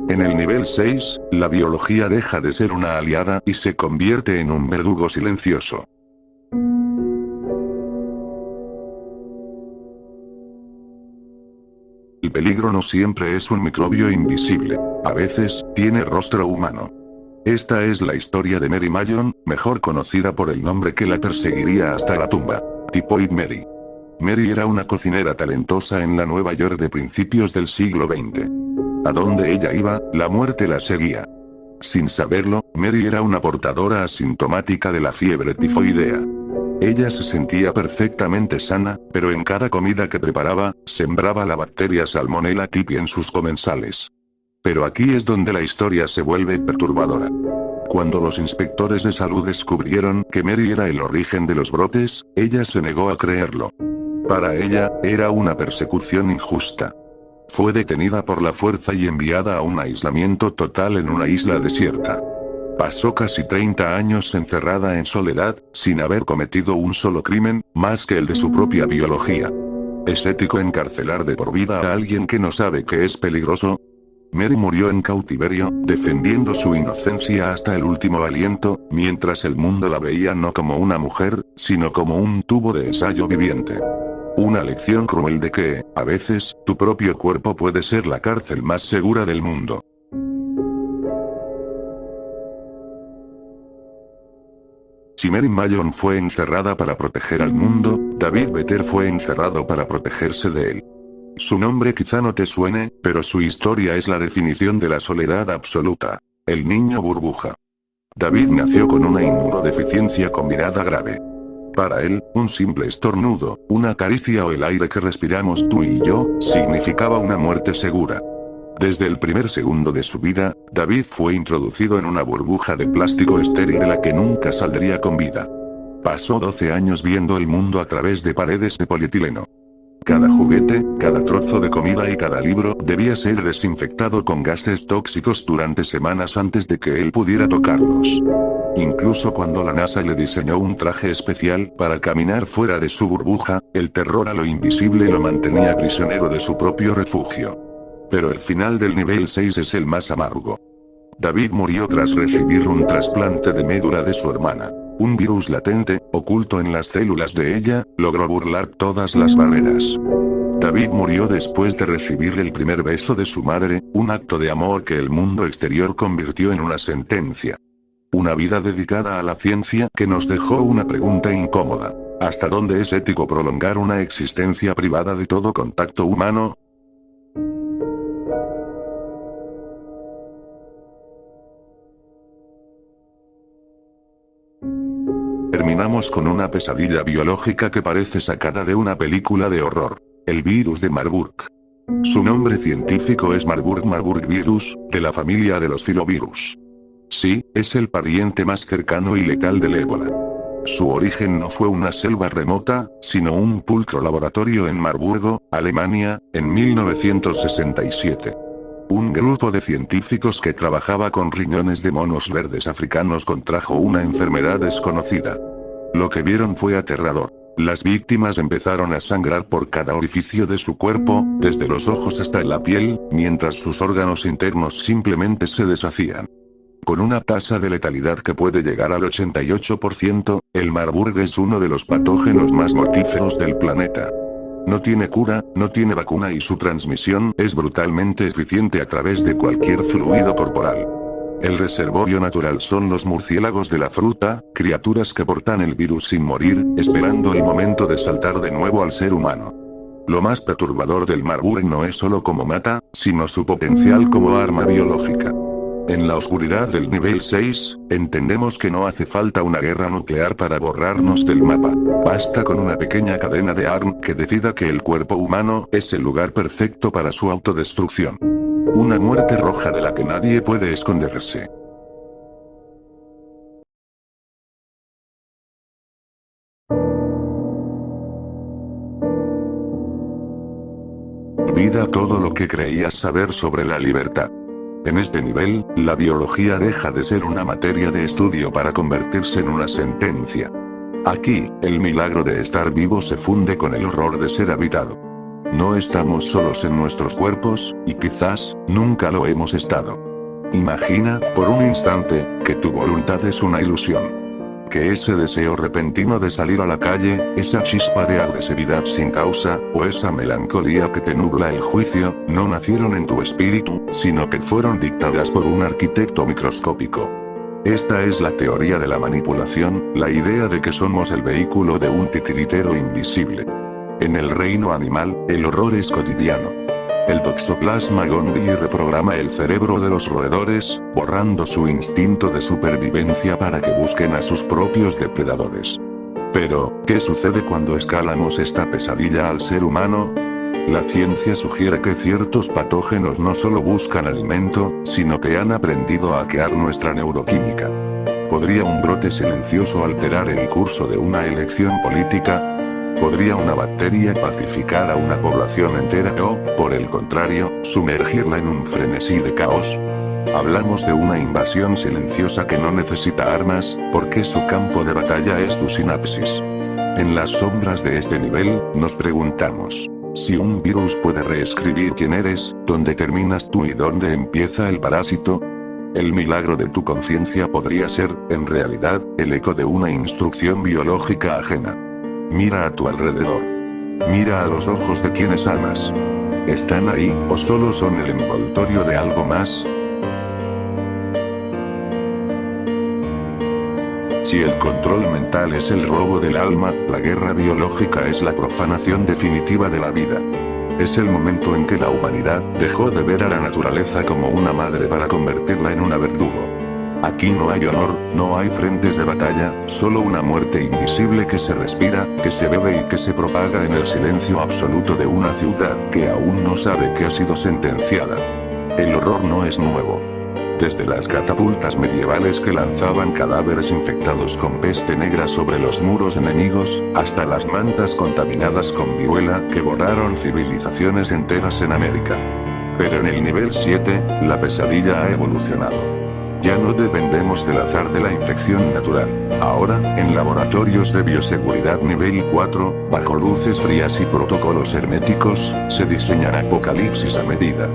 En el nivel 6, la biología deja de ser una aliada y se convierte en un verdugo silencioso. El peligro no siempre es un microbio invisible. A veces, tiene rostro humano. Esta es la historia de Mary Mallon, mejor conocida por el nombre que la perseguiría hasta la tumba. Typhoid Mary. Mary era una cocinera talentosa en la Nueva York de principios del siglo XX. A donde ella iba, la muerte la seguía. Sin saberlo, Mary era una portadora asintomática de la fiebre tifoidea. Ella se sentía perfectamente sana, pero en cada comida que preparaba, sembraba la bacteria Salmonella typhi en sus comensales. Pero aquí es donde la historia se vuelve perturbadora. Cuando los inspectores de salud descubrieron que Mary era el origen de los brotes, ella se negó a creerlo. Para ella, era una persecución injusta. Fue detenida por la fuerza y enviada a un aislamiento total en una isla desierta. Pasó casi 30 años encerrada en soledad, sin haber cometido un solo crimen, más que el de su propia biología. ¿Es ético encarcelar de por vida a alguien que no sabe que es peligroso? Mary murió en cautiverio, defendiendo su inocencia hasta el último aliento, mientras el mundo la veía no como una mujer, sino como un tubo de ensayo viviente. Una lección cruel de que, a veces, tu propio cuerpo puede ser la cárcel más segura del mundo. Si Mary Mallon fue encerrada para proteger al mundo, David Vetter fue encerrado para protegerse de él. Su nombre quizá no te suene, pero su historia es la definición de la soledad absoluta. El niño burbuja. David nació con una inmunodeficiencia combinada grave. Para él, un simple estornudo, una caricia o el aire que respiramos tú y yo, significaba una muerte segura. Desde el primer segundo de su vida, David fue introducido en una burbuja de plástico estéril de la que nunca saldría con vida. Pasó 12 años viendo el mundo a través de paredes de polietileno. Cada juguete, cada trozo de comida y cada libro debía ser desinfectado con gases tóxicos durante semanas antes de que él pudiera tocarlos. Incluso cuando la NASA le diseñó un traje especial para caminar fuera de su burbuja, el terror a lo invisible lo mantenía prisionero de su propio refugio. Pero el final del nivel 6 es el más amargo. David murió tras recibir un trasplante de médula de su hermana. Un virus latente, oculto en las células de ella, logró burlar todas las barreras. David murió después de recibir el primer beso de su madre, un acto de amor que el mundo exterior convirtió en una sentencia. Una vida dedicada a la ciencia que nos dejó una pregunta incómoda. ¿Hasta dónde es ético prolongar una existencia privada de todo contacto humano? Terminamos con una pesadilla biológica que parece sacada de una película de horror. El virus de Marburg. Su nombre científico es Marburg virus, de la familia de los filovirus. Sí, es el pariente más cercano y letal del ébola. Su origen no fue una selva remota, sino un pulcro laboratorio en Marburgo, Alemania, en 1967. Un grupo de científicos que trabajaba con riñones de monos verdes africanos contrajo una enfermedad desconocida. Lo que vieron fue aterrador. Las víctimas empezaron a sangrar por cada orificio de su cuerpo, desde los ojos hasta la piel, mientras sus órganos internos simplemente se deshacían. Con una tasa de letalidad que puede llegar al 88%, el Marburg es uno de los patógenos más mortíferos del planeta. No tiene cura, no tiene vacuna y su transmisión es brutalmente eficiente a través de cualquier fluido corporal. El reservorio natural son los murciélagos de la fruta, criaturas que portan el virus sin morir, esperando el momento de saltar de nuevo al ser humano. Lo más perturbador del Marburg no es solo cómo mata, sino su potencial como arma biológica. En la oscuridad del nivel 6, entendemos que no hace falta una guerra nuclear para borrarnos del mapa. Basta con una pequeña cadena de ARM que decida que el cuerpo humano es el lugar perfecto para su autodestrucción. Una muerte roja de la que nadie puede esconderse. Olvida todo lo que creías saber sobre la libertad. En este nivel, la biología deja de ser una materia de estudio para convertirse en una sentencia. Aquí, el milagro de estar vivo se funde con el horror de ser habitado. No estamos solos en nuestros cuerpos, y quizás, nunca lo hemos estado. Imagina, por un instante, que tu voluntad es una ilusión. Que ese deseo repentino de salir a la calle, esa chispa de agresividad sin causa, o esa melancolía que te nubla el juicio, no nacieron en tu espíritu, sino que fueron dictadas por un arquitecto microscópico. Esta es la teoría de la manipulación, la idea de que somos el vehículo de un titiritero invisible. En el reino animal, el horror es cotidiano. El Toxoplasma gondii reprograma el cerebro de los roedores, borrando su instinto de supervivencia para que busquen a sus propios depredadores. Pero, ¿qué sucede cuando escalamos esta pesadilla al ser humano? La ciencia sugiere que ciertos patógenos no solo buscan alimento, sino que han aprendido a hackear nuestra neuroquímica. ¿Podría un brote silencioso alterar el curso de una elección política? ¿Podría una bacteria pacificar a una población entera o, por el contrario, sumergirla en un frenesí de caos? Hablamos de una invasión silenciosa que no necesita armas, porque su campo de batalla es tu sinapsis. En las sombras de este nivel, nos preguntamos: si un virus puede reescribir quién eres, dónde terminas tú y dónde empieza el parásito. El milagro de tu conciencia podría ser, en realidad, el eco de una instrucción biológica ajena. Mira a tu alrededor. Mira a los ojos de quienes amas. ¿Están ahí, o solo son el envoltorio de algo más? Si el control mental es el robo del alma, la guerra biológica es la profanación definitiva de la vida. Es el momento en que la humanidad dejó de ver a la naturaleza como una madre para convertirla en una verdugo. Aquí no hay honor, no hay frentes de batalla, solo una muerte invisible que se respira, que se bebe y que se propaga en el silencio absoluto de una ciudad que aún no sabe que ha sido sentenciada. El horror no es nuevo. Desde las catapultas medievales que lanzaban cadáveres infectados con peste negra sobre los muros enemigos, hasta las mantas contaminadas con viruela que borraron civilizaciones enteras en América. Pero en el nivel 7, la pesadilla ha evolucionado. Ya no dependemos del azar de la infección natural. Ahora, en laboratorios de bioseguridad nivel 4, bajo luces frías y protocolos herméticos, se diseñan apocalipsis a medida.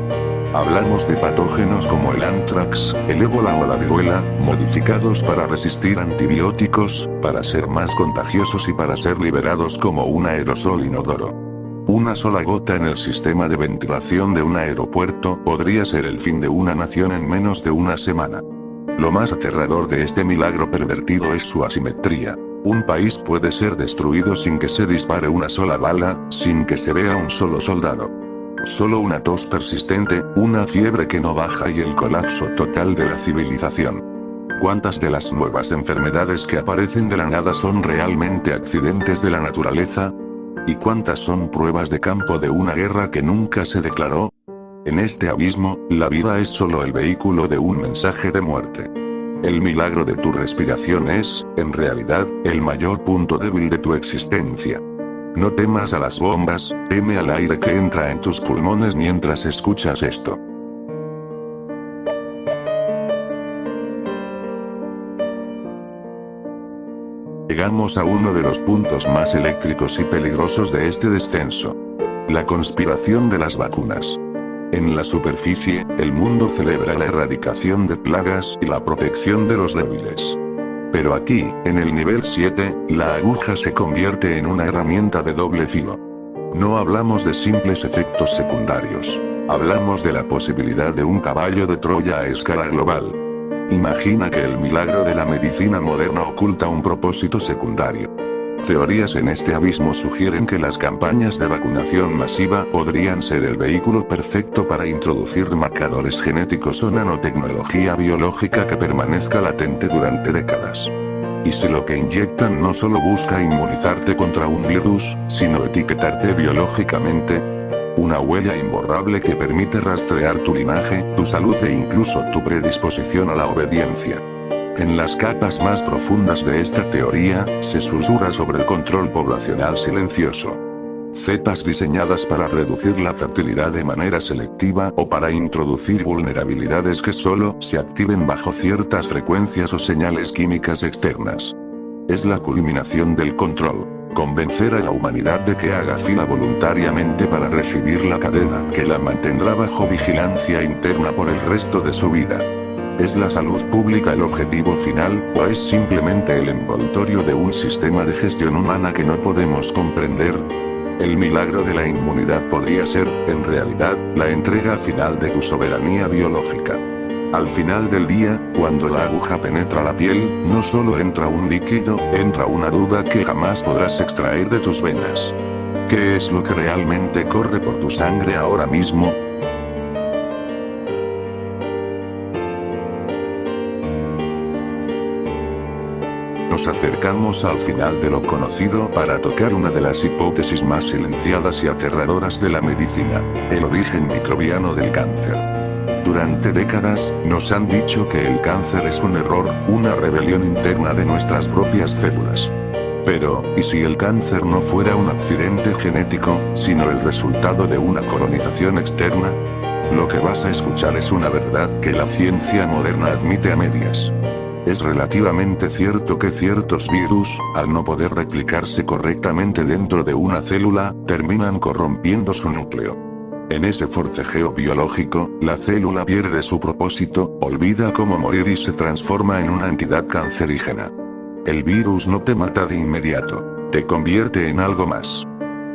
Hablamos de patógenos como el anthrax, el ébola o la viruela, modificados para resistir antibióticos, para ser más contagiosos y para ser liberados como un aerosol inodoro. Una sola gota en el sistema de ventilación de un aeropuerto podría ser el fin de una nación en menos de una semana. Lo más aterrador de este milagro pervertido es su asimetría. Un país puede ser destruido sin que se dispare una sola bala, sin que se vea un solo soldado. Solo una tos persistente, una fiebre que no baja y el colapso total de la civilización. ¿Cuántas de las nuevas enfermedades que aparecen de la nada son realmente accidentes de la naturaleza? ¿Y cuántas son pruebas de campo de una guerra que nunca se declaró? En este abismo, la vida es solo el vehículo de un mensaje de muerte. El milagro de tu respiración es, en realidad, el mayor punto débil de tu existencia. No temas a las bombas, teme al aire que entra en tus pulmones mientras escuchas esto. llegamos a uno de los puntos más eléctricos y peligrosos de este descenso. La conspiración de las vacunas. En la superficie, el mundo celebra la erradicación de plagas y la protección de los débiles. Pero aquí, en el nivel 7, la aguja se convierte en una herramienta de doble filo. No hablamos de simples efectos secundarios. Hablamos de la posibilidad de un caballo de Troya a escala global. Imagina que el milagro de la medicina moderna oculta un propósito secundario. Teorías en este abismo sugieren que las campañas de vacunación masiva podrían ser el vehículo perfecto para introducir marcadores genéticos o nanotecnología biológica que permanezca latente durante décadas. Y si lo que inyectan no solo busca inmunizarte contra un virus, sino etiquetarte biológicamente, una huella imborrable que permite rastrear tu linaje, tu salud e incluso tu predisposición a la obediencia. En las capas más profundas de esta teoría, se susurra sobre el control poblacional silencioso. Cepas diseñadas para reducir la fertilidad de manera selectiva o para introducir vulnerabilidades que solo se activen bajo ciertas frecuencias o señales químicas externas. Es la culminación del control. Convencer a la humanidad de que haga fila voluntariamente para recibir la cadena que la mantendrá bajo vigilancia interna por el resto de su vida. ¿Es la salud pública el objetivo final, o es simplemente el envoltorio de un sistema de gestión humana que no podemos comprender? El milagro de la inmunidad podría ser, en realidad, la entrega final de tu soberanía biológica. Al final del día, cuando la aguja penetra la piel, no solo entra un líquido, entra una duda que jamás podrás extraer de tus venas. ¿Qué es lo que realmente corre por tu sangre ahora mismo? Nos acercamos al final de lo conocido para tocar una de las hipótesis más silenciadas y aterradoras de la medicina, el origen microbiano del cáncer. Durante décadas, nos han dicho que el cáncer es un error, una rebelión interna de nuestras propias células. Pero, ¿y si el cáncer no fuera un accidente genético, sino el resultado de una colonización externa? Lo que vas a escuchar es una verdad que la ciencia moderna admite a medias. Es relativamente cierto que ciertos virus, al no poder replicarse correctamente dentro de una célula, terminan corrompiendo su núcleo. En ese forcejeo biológico, la célula pierde su propósito, olvida cómo morir y se transforma en una entidad cancerígena. El virus no te mata de inmediato, te convierte en algo más.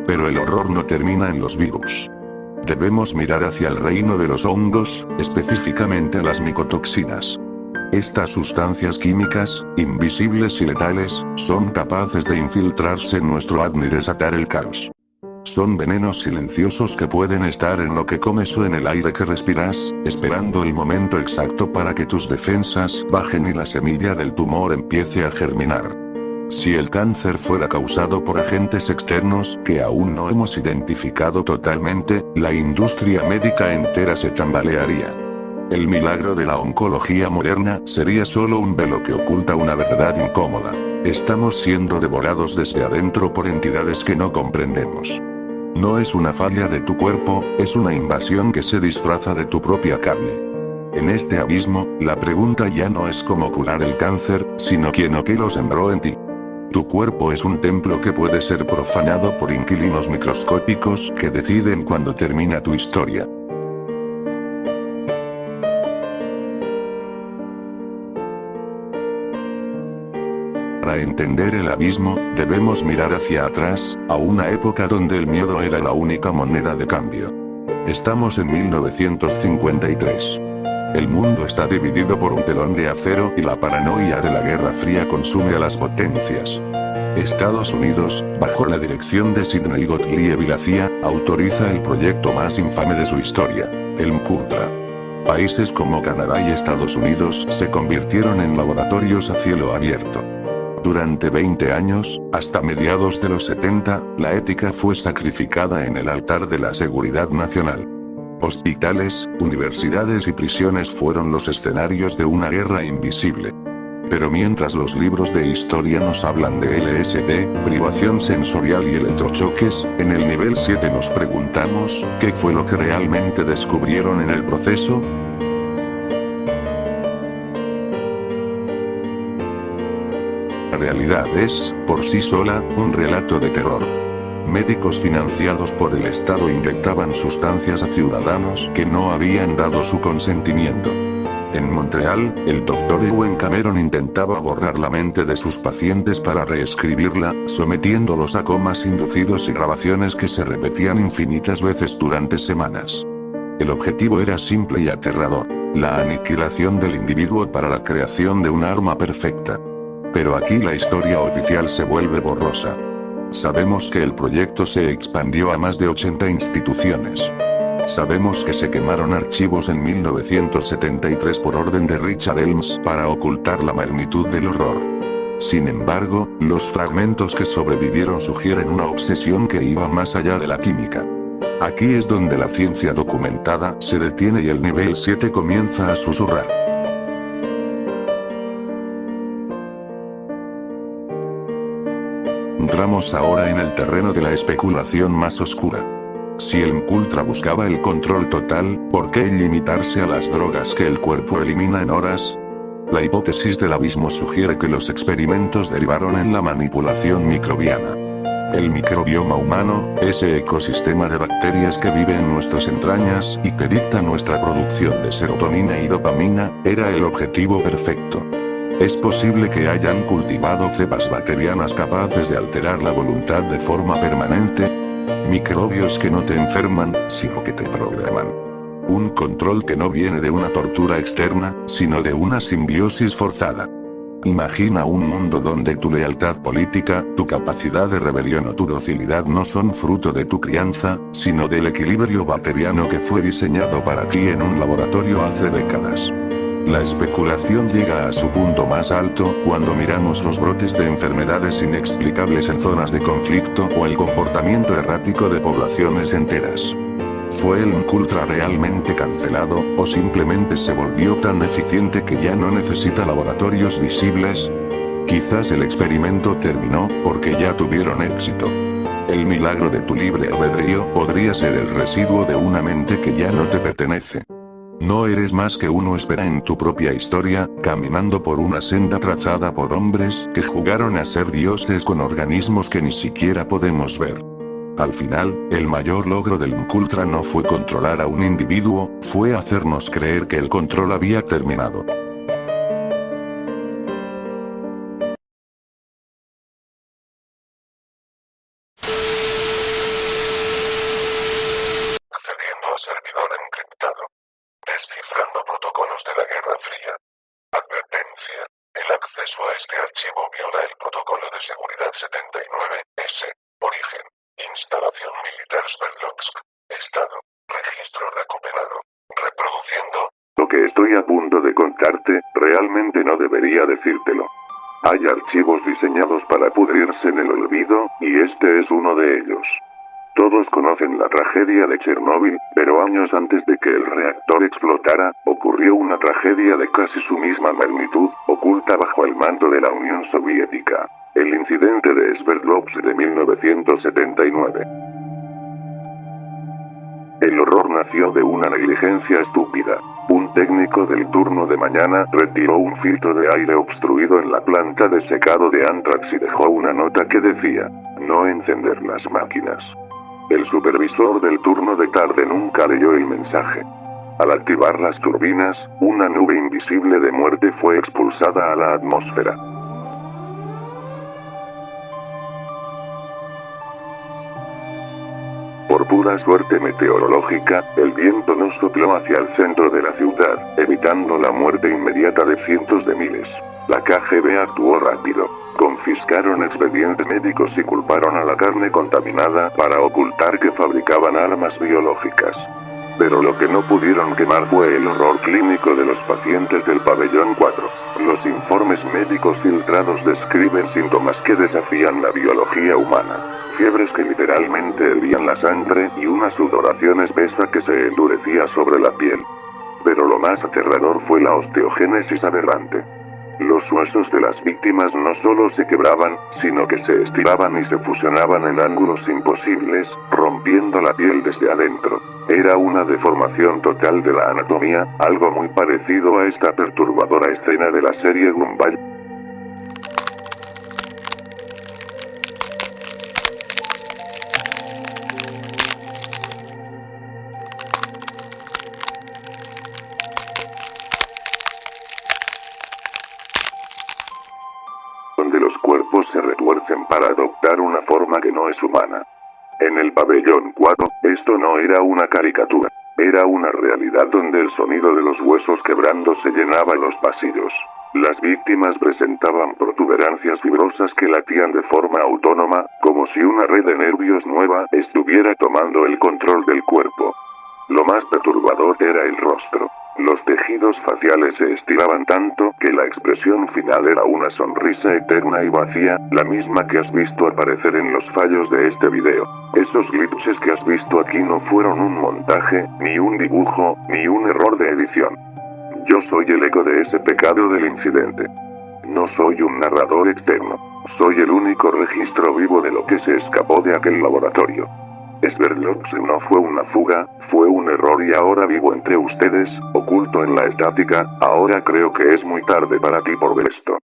Pero el horror no termina en los virus. Debemos mirar hacia el reino de los hongos, específicamente a las micotoxinas. Estas sustancias químicas, invisibles y letales, son capaces de infiltrarse en nuestro ADN y desatar el caos. Son venenos silenciosos que pueden estar en lo que comes o en el aire que respiras, esperando el momento exacto para que tus defensas bajen y la semilla del tumor empiece a germinar. Si el cáncer fuera causado por agentes externos que aún no hemos identificado totalmente, la industria médica entera se tambalearía. El milagro de la oncología moderna sería solo un velo que oculta una verdad incómoda. Estamos siendo devorados desde adentro por entidades que no comprendemos. No es una falla de tu cuerpo, es una invasión que se disfraza de tu propia carne. En este abismo, la pregunta ya no es cómo curar el cáncer, sino quién o qué lo sembró en ti. Tu cuerpo es un templo que puede ser profanado por inquilinos microscópicos que deciden cuándo termina tu historia. Para entender el abismo, debemos mirar hacia atrás, a una época donde el miedo era la única moneda de cambio. Estamos en 1953. El mundo está dividido por un telón de acero y la paranoia de la Guerra Fría consume a las potencias. Estados Unidos, bajo la dirección de Sidney Gottlieb y la CIA, autoriza el proyecto más infame de su historia, el MKUltra. Países como Canadá y Estados Unidos se convirtieron en laboratorios a cielo abierto. Durante 20 años, hasta mediados de los 70, la ética fue sacrificada en el altar de la seguridad nacional. Hospitales, universidades y prisiones fueron los escenarios de una guerra invisible. Pero mientras los libros de historia nos hablan de LSD, privación sensorial y electrochoques, en el nivel 7 nos preguntamos, ¿qué fue lo que realmente descubrieron en el proceso? realidad es, por sí sola, un relato de terror. Médicos financiados por el Estado inyectaban sustancias a ciudadanos que no habían dado su consentimiento. En Montreal, el Dr. Ewen Cameron intentaba borrar la mente de sus pacientes para reescribirla, sometiéndolos a comas inducidos y grabaciones que se repetían infinitas veces durante semanas. El objetivo era simple y aterrador: la aniquilación del individuo para la creación de un arma perfecta. Pero aquí la historia oficial se vuelve borrosa. Sabemos que el proyecto se expandió a más de 80 instituciones. Sabemos que se quemaron archivos en 1973 por orden de Richard Helms para ocultar la magnitud del horror. Sin embargo, los fragmentos que sobrevivieron sugieren una obsesión que iba más allá de la química. Aquí es donde la ciencia documentada se detiene y el nivel 7 comienza a susurrar. Entramos ahora en el terreno de la especulación más oscura. Si el MKUltra buscaba el control total, ¿por qué limitarse a las drogas que el cuerpo elimina en horas? La hipótesis del abismo sugiere que los experimentos derivaron en la manipulación microbiana. El microbioma humano, ese ecosistema de bacterias que vive en nuestras entrañas y que dicta nuestra producción de serotonina y dopamina, era el objetivo perfecto. Es posible que hayan cultivado cepas bacterianas capaces de alterar la voluntad de forma permanente. Microbios que no te enferman, sino que te programan. Un control que no viene de una tortura externa, sino de una simbiosis forzada. Imagina un mundo donde tu lealtad política, tu capacidad de rebelión o tu docilidad no son fruto de tu crianza, sino del equilibrio bacteriano que fue diseñado para ti en un laboratorio hace décadas. La especulación llega a su punto más alto cuando miramos los brotes de enfermedades inexplicables en zonas de conflicto o el comportamiento errático de poblaciones enteras. ¿Fue el MKUltra realmente cancelado, o simplemente se volvió tan eficiente que ya no necesita laboratorios visibles? Quizás el experimento terminó porque ya tuvieron éxito. El milagro de tu libre albedrío podría ser el residuo de una mente que ya no te pertenece. No eres más que uno espera en tu propia historia, caminando por una senda trazada por hombres que jugaron a ser dioses con organismos que ni siquiera podemos ver. Al final, el mayor logro del MKUltra no fue controlar a un individuo, fue hacernos creer que el control había terminado. Accediendo a servidor encriptado. Descifrando protocolos de la Guerra Fría. Advertencia. El acceso a este archivo viola el protocolo de seguridad 79S. Origen. Instalación militar Sverdlovsk. Estado. Registro recuperado. Reproduciendo. Lo que estoy a punto de contarte, realmente no debería decírtelo. Hay archivos diseñados para pudrirse en el olvido, y este es uno de ellos. Todos conocen la tragedia de Chernóbil, pero años antes de que el reactor explotara, ocurrió una tragedia de casi su misma magnitud, oculta bajo el manto de la Unión Soviética. El incidente de Sverdlovsk de 1979. El horror nació de una negligencia estúpida. Un técnico del turno de mañana retiró un filtro de aire obstruido en la planta de secado de Antrax y dejó una nota que decía: no encender las máquinas. El supervisor del turno de tarde nunca leyó el mensaje. Al activar las turbinas, una nube invisible de muerte fue expulsada a la atmósfera. Por pura suerte meteorológica, el viento no sopló hacia el centro de la ciudad, evitando la muerte inmediata de cientos de miles. La KGB actuó rápido. Confiscaron expedientes médicos y culparon a la carne contaminada para ocultar que fabricaban armas biológicas. Pero lo que no pudieron quemar fue el horror clínico de los pacientes del pabellón 4. Los informes médicos filtrados describen síntomas que desafían la biología humana. Fiebres que literalmente hervían la sangre y una sudoración espesa que se endurecía sobre la piel. Pero lo más aterrador fue la osteogénesis aberrante. Los huesos de las víctimas no solo se quebraban, sino que se estiraban y se fusionaban en ángulos imposibles, rompiendo la piel desde adentro. Era una deformación total de la anatomía, algo muy parecido a esta perturbadora escena de la serie Gumball. donde los cuerpos se retuercen para adoptar una forma que no es humana. En el pabellón 4, esto no era una caricatura. Era una realidad donde el sonido de los huesos quebrándose llenaba los pasillos. Las víctimas presentaban protuberancias fibrosas que latían de forma autónoma, como si una red de nervios nueva estuviera tomando el control del cuerpo. Lo más perturbador era el rostro. Los tejidos faciales se estiraban tanto que la expresión final era una sonrisa eterna y vacía, la misma que has visto aparecer en los fallos de este video. Esos glitches que has visto aquí no fueron un montaje, ni un dibujo, ni un error de edición. Yo soy el eco de ese pecado del incidente. No soy un narrador externo. Soy el único registro vivo de lo que se escapó de aquel laboratorio. Sverdlovsk no fue una fuga, fue un error y ahora vivo entre ustedes, oculto en la estática. Ahora creo que es muy tarde para ti por ver esto.